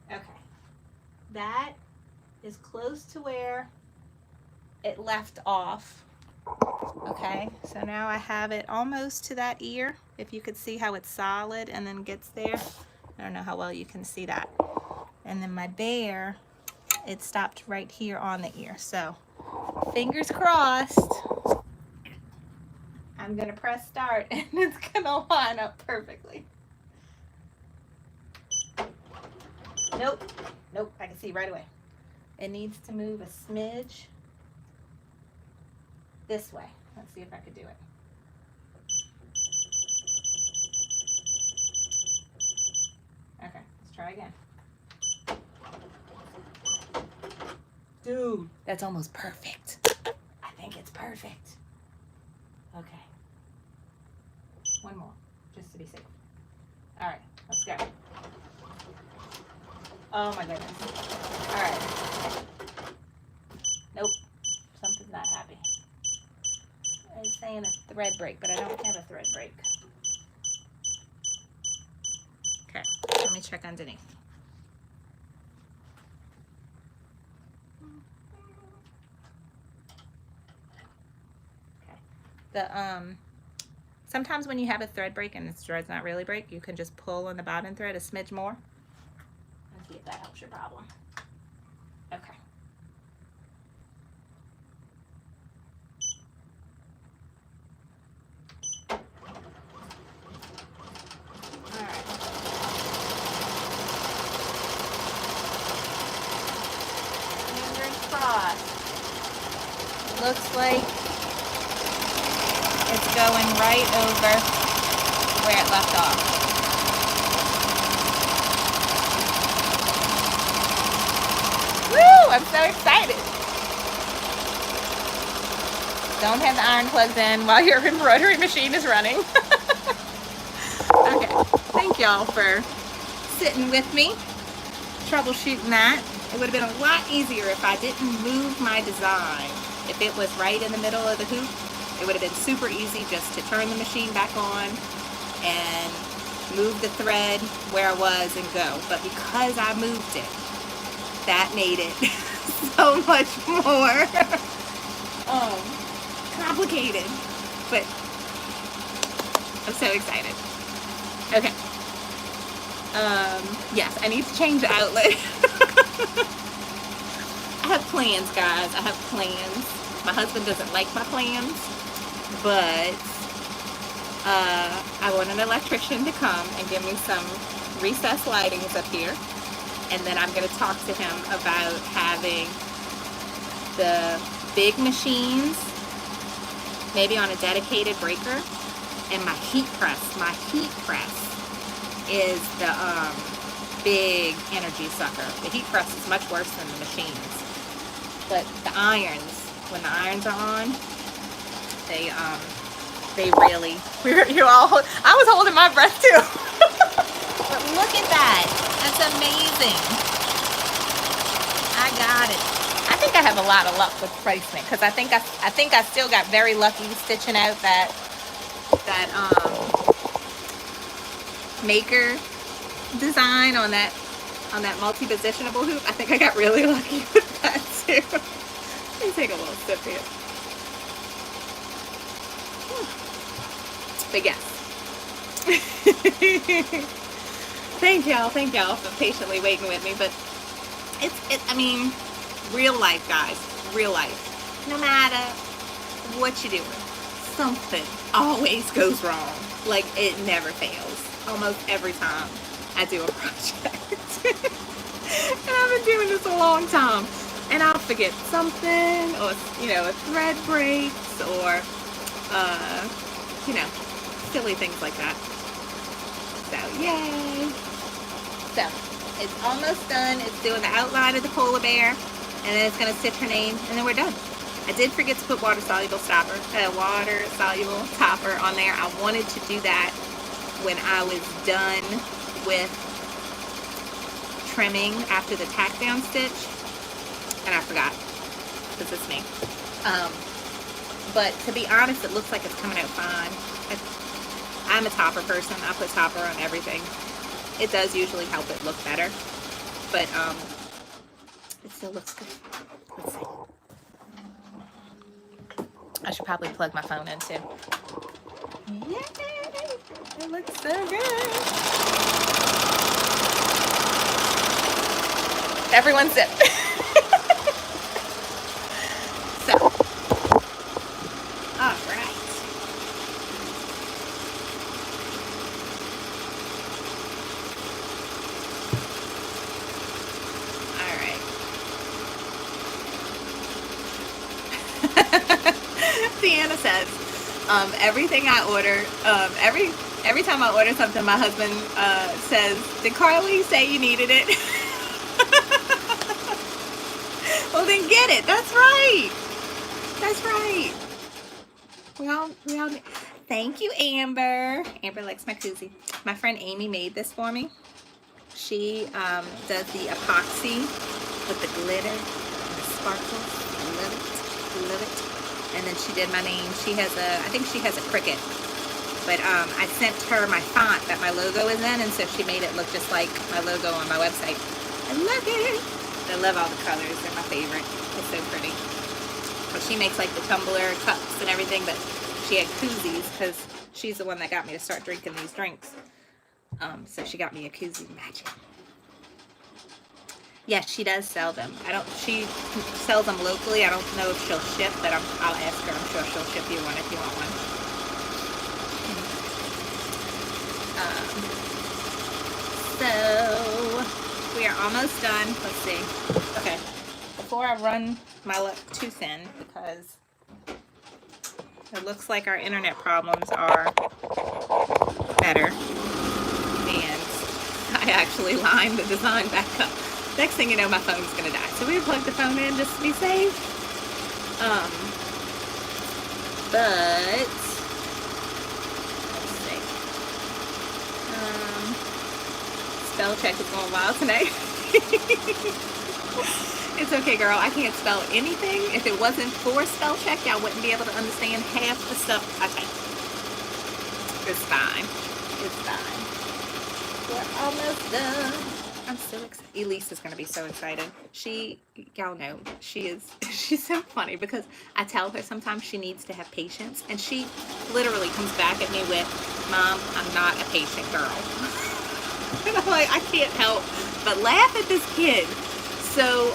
Okay, that is close to where it left off. Okay, so now I have it almost to that ear. If you could see how it's solid and then gets there. I don't know how well you can see that. And then my bear, it stopped right here on the ear. So fingers crossed. I'm gonna press start and it's gonna line up perfectly. Nope, nope, I can see right away. It needs to move a smidge this way. Let's see if I could do it. Okay, let's try again. Dude, that's almost perfect. I think it's perfect. Okay. One more, just to be safe. All right, let's go. Oh my goodness. All right. Nope, something's not happy. It's saying a thread break, but I don't have a thread break. Okay, let me check underneath. Sometimes when you have a thread break and the thread's not really break, you can just pull on the bottom thread a smidge more. Let's see if that helps your problem. Okay. Looks like it's going right over where it left off. Woo! I'm so excited. Don't have the iron plugged in while your embroidery machine is running. Okay, thank y'all for sitting with me, troubleshooting that. It would have been a lot easier if I didn't move my design. If it was right in the middle of the hoop, it would have been super easy just to turn the machine back on and move the thread where I was and go. But because I moved it, that made it so much more complicated. But I'm so excited. Okay. Yes, I need to change the outlet. I have plans, guys. I have plans. My husband doesn't like my plans, but I want an electrician to come and give me some recessed lightings up here, and then I'm going to talk to him about having the big machines maybe on a dedicated breaker, and my heat press. My heat press is the big energy sucker. The heat press is much worse than the machines. But the irons, when the irons are on, they really, I was holding my breath too. But look at that. That's amazing. I got it. I think I have a lot of luck with placement, because I think I still got very lucky stitching out that maker design on that multi-positionable hoop. I think I got really lucky with that too. Let me take a little sip here. But yes. Thank y'all for patiently waiting with me. But I mean, real life, guys, real life. No matter what you're doing, something always goes wrong. Like, it never fails. Almost every time I do a project. And I've been doing this a long time. And I'll forget something, or, a thread breaks, or, silly things like that. So, yay. So, it's almost done. It's doing the outline of the polar bear, and then it's going to stitch her name, and then we're done. I did forget to put water-soluble topper on there. I wanted to do that when I was done with trimming after the tack down stitch, and I forgot, because it's me. But to be honest, it looks like it's coming out fine. I'm a topper person. I put topper on everything. It does usually help it look better, but it still looks good. Let's see. I should probably plug my phone in too. Yay! It looks so good. Everyone sit. So, all right. All right. Deanna says, everything I order, every time I order something, my husband says, "Did Carly say you needed it?" Well, then get it. That's right. That's right. We all. Thank you, Amber. Amber likes my koozie. My friend Amy made this for me. She does the epoxy with the glitter and the sparkles. Love it. And then she did my name. I think she has a Cricut. But I sent her my font that my logo is in, and so she made it look just like my logo on my website. I love it. I love all the colors. They're my favorite. It's so pretty. But she makes like the tumbler cups and everything, but she had koozies because she's the one that got me to start drinking these drinks. So she got me a koozie. Magic. Yes, she does sell them. She sells them locally. I don't know if she'll ship, but I'll ask her. I'm sure she'll ship you one if you want one. So we are almost done. Let's see. Okay. Before I run my luck too thin, because it looks like our internet problems are better. And I actually lined the design back up. Next thing you know, my phone's gonna die. So we plugged the phone in just to be safe. But let's see. Spell check is going wild tonight. It's okay, girl. I can't spell anything. If it wasn't for spell check, y'all wouldn't be able to understand half the stuff I type. It's fine. It's fine. We're almost done. I'm so excited. Elise is going to be so excited. Y'all know, she's so funny because I tell her sometimes she needs to have patience, and she literally comes back at me with, Mom, I'm not a patient girl. And I'm like, I can't help but laugh at this kid. So,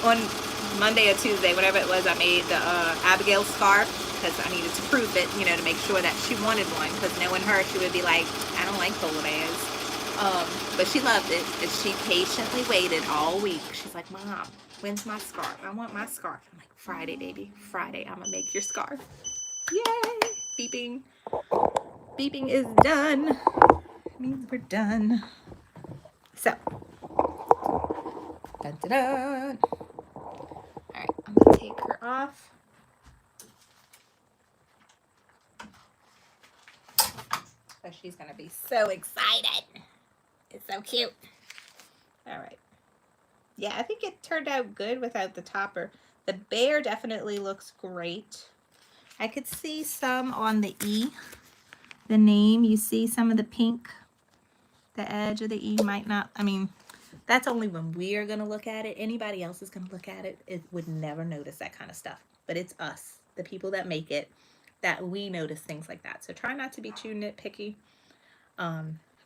on Monday or Tuesday, whatever it was, I made the Abigail scarf because I needed to prove it, you know, to make sure that she wanted one, because knowing her, she would be like, I don't like polar bears. But she loved it, and she patiently waited all week. She's like, Mom, when's my scarf? I want my scarf. I'm like, Friday, baby. Friday, I'm going to make your scarf. Yay! Beeping. Beeping is done. It means we're done. So. Dun, dun, dun. All right, I'm going to take her off. So she's going to be so excited. It's so cute. All right. Yeah, I think it turned out good without the topper. The bear definitely looks great. I could see some on the E, the name. You see some of the pink. The edge of the E might not, I mean, that's only when we are going to look at it. Anybody else is going to look at it, it would never notice that kind of stuff. But it's us, the people that make it, that we notice things like that. So try not to be too nitpicky.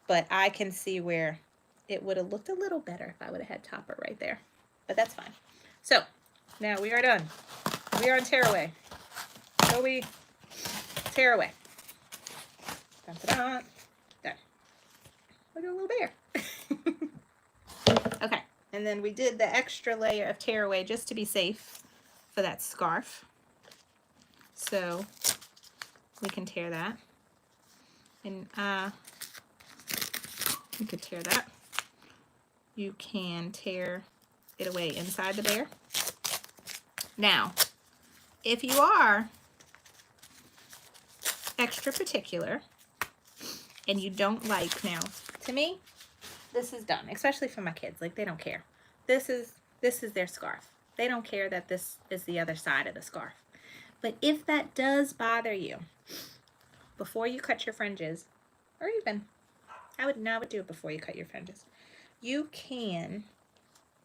But I can see where it would have looked a little better if I would have had topper right there. But that's fine. So, now we are done. We are on tearaway. So we tear away. Dun, dun, dun. Done. Look at a little bear. Okay, and then we did the extra layer of tearaway just to be safe for that scarf. So, we can tear that. And you could tear that. You can tear it away inside the bear. Now, if you are extra particular and you don't like, now, to me, this is done, especially for my kids. Like, they don't care. This is their scarf. They don't care that this is the other side of the scarf. But if that does bother you, before you cut your fringes, or even, I would do it before you cut your fringes. You can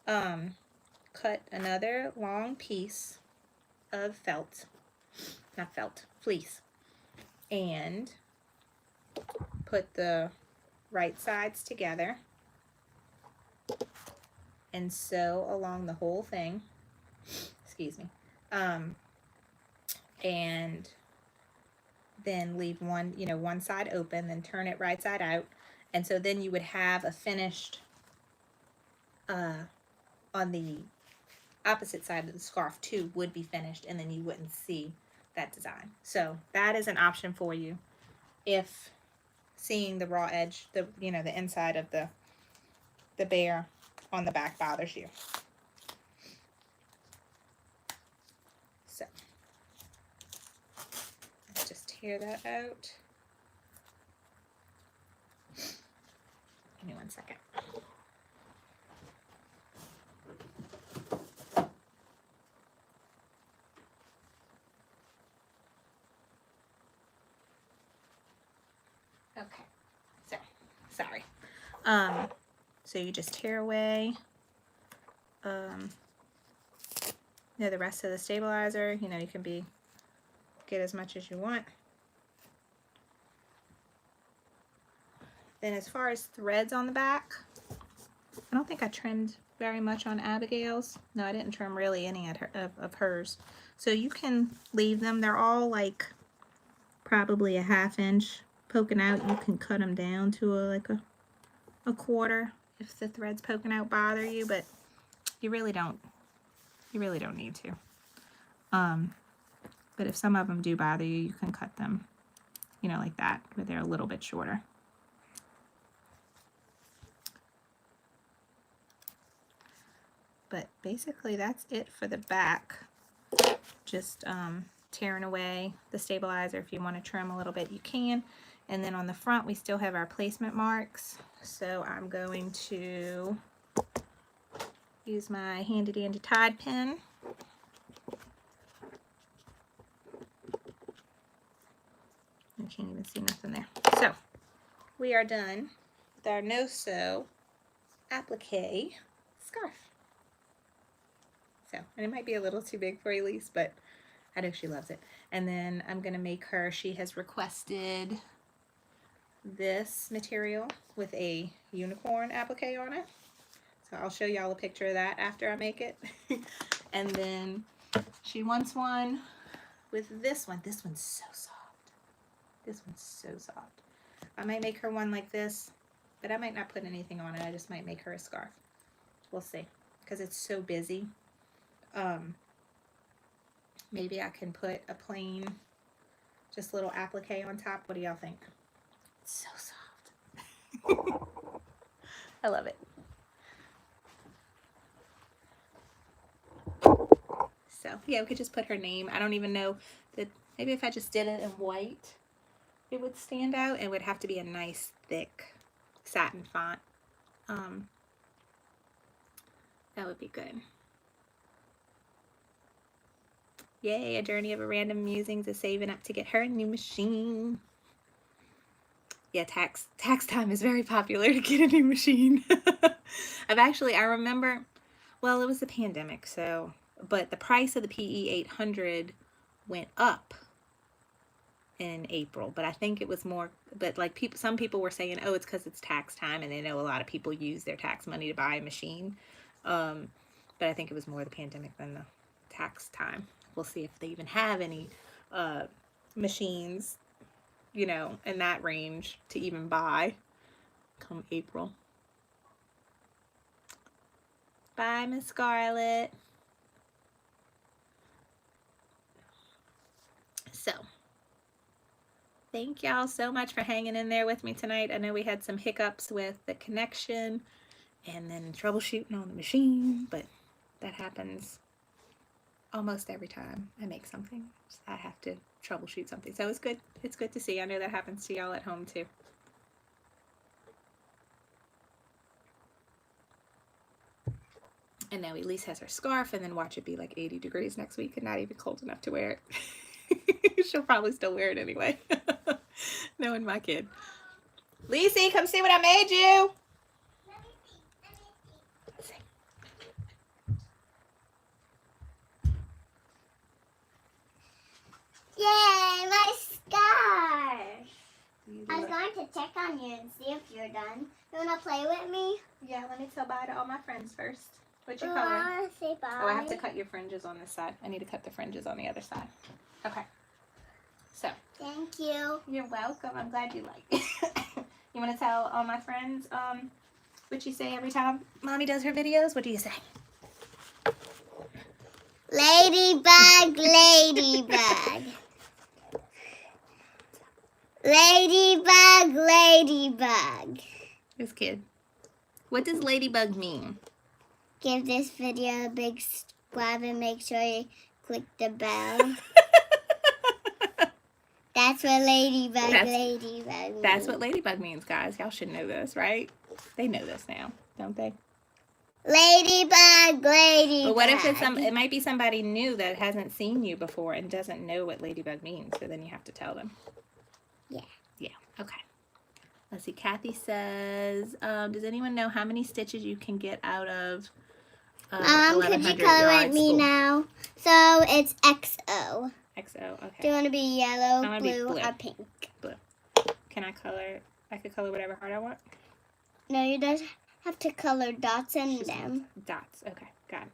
cut another long piece of fleece, and put the right sides together and sew along the whole thing. Excuse me. And then leave one side open, then turn it right side out. And so then you would have a finished, on the opposite side of the scarf too, would be finished, and then you wouldn't see that design. So that is an option for you if seeing the raw edge, the inside of the bear on the back bothers you. So let's just tear that out. Give me 1 second. Okay, so sorry. So you just tear away the rest of the stabilizer. You can be get as much as you want. Then as far as threads on the back, I don't think I trimmed very much on Abigail's. No, I didn't trim really any of hers. So you can leave them. They're all like probably a 1/2 inch poking out. You can cut them down to like a 1/4 if the threads poking out bother you, but you really don't need to. But if some of them do bother you, you can cut them, you know, like that, where they're a little bit shorter. But basically that's it for the back. Just tearing away the stabilizer. If you want to trim a little bit, you can. And then on the front, we still have our placement marks. So I'm going to use my handy dandy Tide pen. You can't even see nothing there. So we are done with our no-sew applique scarf. So, and it might be a little too big for Elise, but I know she loves it. And then I'm going to make her, she has requested this material with a unicorn applique on it. So I'll show y'all a picture of that after I make it. And then she wants one with this one. This one's so soft. This one's so soft. I might make her one like this, but I might not put anything on it. I just might make her a scarf. We'll see, because it's so busy. Maybe I can put a plain, just little applique on top. What do y'all think? It's so soft. I love it. So yeah, we could just put her name. I don't even know that, maybe if I just did it in white, it would stand out. It would have to be a nice thick satin font. That would be good. Yay, a journey of a random musings is saving up to get her a new machine. Yeah, tax time is very popular to get a new machine. I remember, well, it was the pandemic, so, but the price of the PE 800 went up in April, but I think it was more, but like some people were saying, oh, it's because it's tax time, and they know a lot of people use their tax money to buy a machine. But I think it was more the pandemic than the tax time. We'll see if they even have any machines, you know, in that range to even buy come April. Bye, Miss Scarlett. So, thank y'all so much for hanging in there with me tonight. I know we had some hiccups with the connection and then troubleshooting on the machine, but that happens almost every time I make something. I have to troubleshoot something. So it's good. It's good to see. I know that happens to y'all at home too. And now Elise has her scarf, and then watch it be like 80 degrees next week and not even cold enough to wear it. She'll probably still wear it anyway. Knowing my kid. Lacey, come see what I made you. Yay, my scarf! I was going to check on you and see if you're done. You want to play with me? Yeah, let me tell bye to all my friends first. What's your I color? want to say bye. Oh, I have to cut your fringes on this side. I need to cut the fringes on the other side. Okay. So. Thank you. You're welcome. I'm glad you like it. You want to tell all my friends what you say every time Mommy does her videos? What do you say? Ladybug, ladybug. Ladybug, ladybug. This kid. What does ladybug mean? Give this video a big subscribe and make sure you click the bell. That's what ladybug means. That's what ladybug means, guys. Y'all should know this, right? They know this now, don't they? Ladybug, ladybug. But what if it might be somebody new that hasn't seen you before and doesn't know what ladybug means, so then you have to tell them. Yeah. Yeah, okay. Let's see, Kathy says, does anyone know how many stitches you can get out of 1100 could you color yard with me spool? now? So it's XO. XO, Do you okay. want to be yellow, I wanna be blue, blue. or pink? Blue. Can I color? I could color whatever heart I want? No, you just have to color dots in Just them. dots. Okay, got it.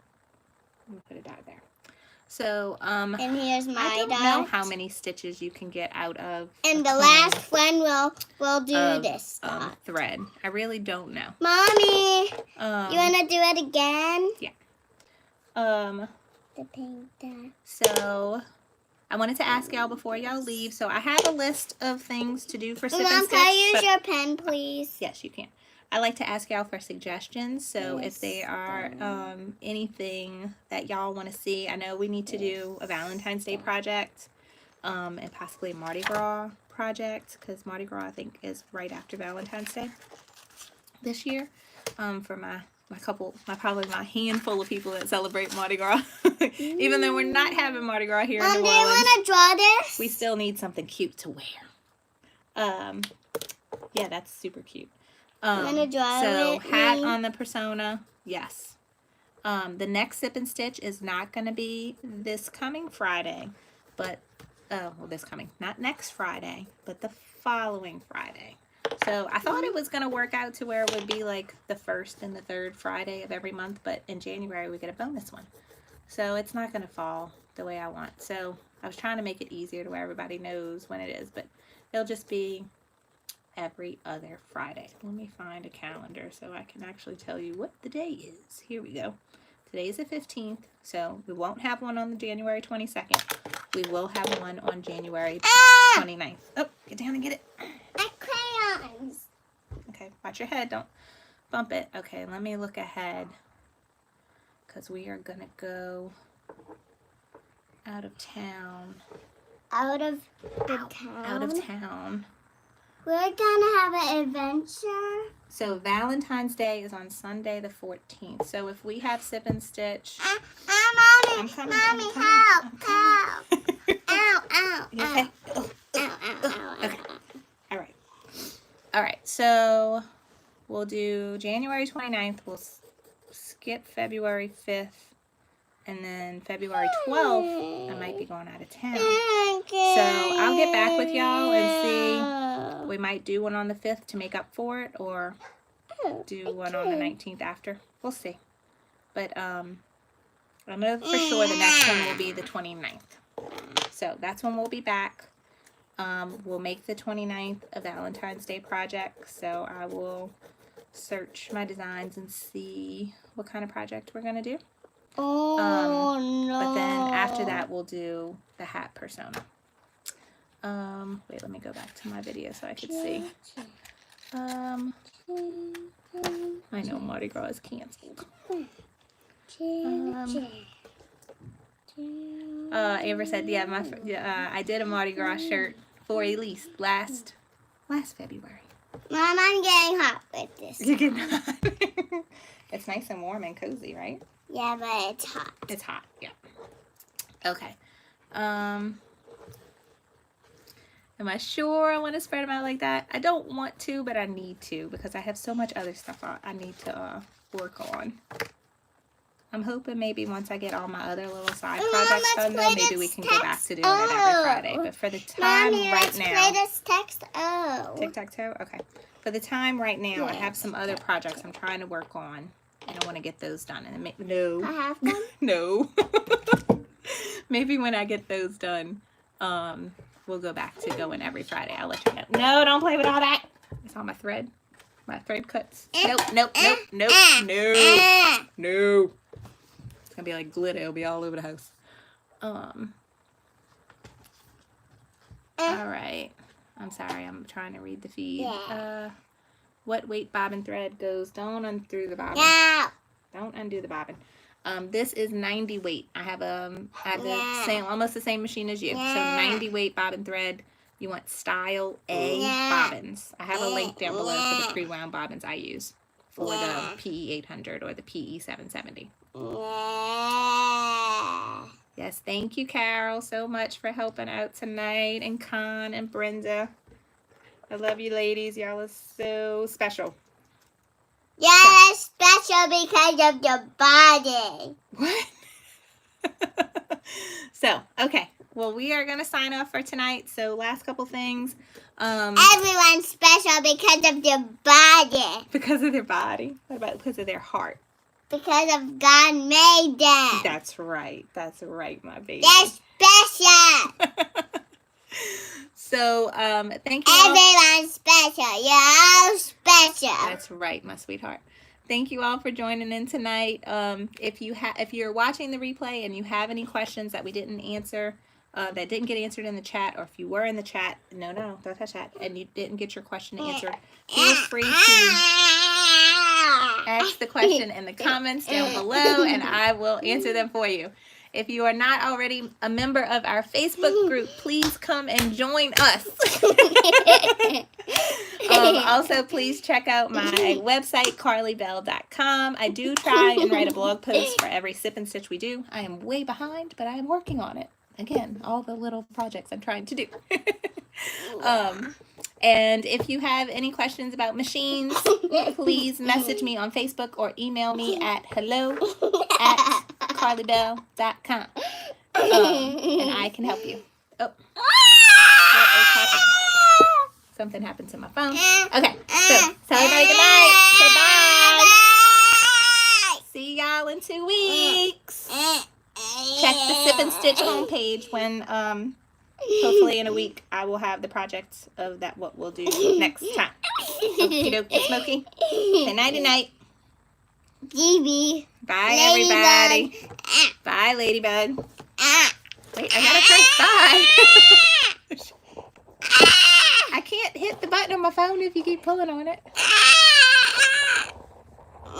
I'm gonna put a dot there. So, And here's my I don't dot. know how many stitches you can get out of And a the cone last one we'll do of, this dot. thread. I really don't know. Mommy, you want to do it again? Yeah. The pink dot. So I wanted to ask y'all before y'all leave. So I have a list of things to do for sip and Mom, stitch. can I use but- your pen, please? Yes, you can. I like to ask y'all for suggestions. So Yes, if there are anything that y'all want to see, I know we need to do a Valentine's Day project and possibly a Mardi Gras project, because Mardi Gras I think is right after Valentine's Day this year. For my probably my handful of people that celebrate Mardi Gras. Even though we're not having Mardi Gras here in Mom, New do you Orleans, want to draw this? we still need something cute to wear. Yeah, that's super cute. Wanna draw So with hat me? on the persona, yes. The next sip and stitch is not going to be this coming Friday, but not next Friday, but the following Friday. So I thought it was going to work out to where it would be like the first and the third Friday of every month, but in January we get a bonus one. So it's not going to fall the way I want. So I was trying to make it easier to where everybody knows when it is, but it'll just be every other Friday. Let me find a calendar so I can actually tell you what the day is. Here we go. Today is the 15th, so we won't have one on the January 22nd. We will have one on January 29th. Oh, get down and get it. My crayons. Okay, watch your head. Don't bump it. Okay, let me look ahead because we are going to go out of town. Out of the town? Out of town. We're gonna have an adventure. So Valentine's Day is on Sunday the 14th. So if we have sip and stitch, Mommy, I'm coming, Mommy, I'm coming, help, I'm coming. help. Ow, ow, You ow. okay? Ow, ow, ow, Okay. ow. All right. So we'll do January 29th. We'll skip February 5th. And then February 12th, I might be going out of town. So I'll get back with y'all and see. We might do one on the 5th to make up for it, or do one on the 19th after. We'll see. But I know for sure the next one will be the 29th. So that's when we'll be back. We'll make the 29th a Valentine's Day project. So I will search my designs and see what kind of project we're going to do. Oh, no. But then after that, we'll do the hat persona. Wait, let me go back to my video so I can see. I know Mardi Gras is canceled. Amber said, yeah, I did a Mardi Gras shirt for Elise last February. Mom, I'm getting hot with this. You're getting hot. It's nice and warm and cozy, right? Yeah, but it's hot. It's hot, yeah. Okay. Am I sure I want to spread them out like that? I don't want to, but I need to because I have so much other stuff I need to work on. I'm hoping maybe once I get all my other little side projects done, though, maybe we can go back to doing it every Friday. But for the time Mommy, right let's now, play this text. Oh. tic-tac-toe? Okay. For the time right now, I have some other projects I'm trying to work on. And I want to get those done. And no. I have them? No. Maybe when I get those done, we'll go back to going every Friday. I'll let you know. No, don't play with all that. It's all my thread. My thread cuts. Nope, nope, nope, nope, no. No. It's going to be like glitter. It'll be all over the house. All right. I'm sorry. I'm trying to read the feed. Yeah. What weight bobbin thread goes? Don't undo the bobbin. Yeah. Don't undo the bobbin. This is 90 weight. I have almost the same machine as you. So 90 weight bobbin thread. You want style A bobbins. I have a link down below for the pre-wound bobbins I use for the PE 800 or the PE 770. Yes, thank you, Carol, so much for helping out tonight, and Con and Brenda. I love you, ladies. Y'all are so special. Yeah, special because of your body. What? So, okay. Well, we are going to sign off for tonight. So last couple things. Everyone's special because of their body. Because of their body. What about because of their heart? Because of God made them. That's right. That's right, my baby. They're special. So, thank you all. Everyone's special. You're all special. That's right, my sweetheart. Thank you all for joining in tonight. If you're watching the replay and you have any questions that we didn't answer, that didn't get answered in the chat, or if you were in the chat, no, don't touch that, and you didn't get your question answered, feel free to ask the question in the comments down below, and I will answer them for you. If you are not already a member of our Facebook group, please come and join us. Also, please check out my website, carlybell.com. I do try and write a blog post for every sip and stitch we do. I am way behind, but I am working on it. Again, all the little projects I'm trying to do. And if you have any questions about machines, please message me on Facebook or email me at hello@carlybell.com. And I can help you. Oh, what is happening? Something happened to my phone. Okay, so tell everybody good night. Goodbye. See y'all in 2 weeks. Check the Sip and Stitch homepage when hopefully in a week I will have the projects of that what we'll do next time. Okie dokie, Smokey. Say nighty night. GB. Bye everybody. Bye Ladybug. Wait, I gotta press bye. I can't hit the button on my phone if you keep pulling on it.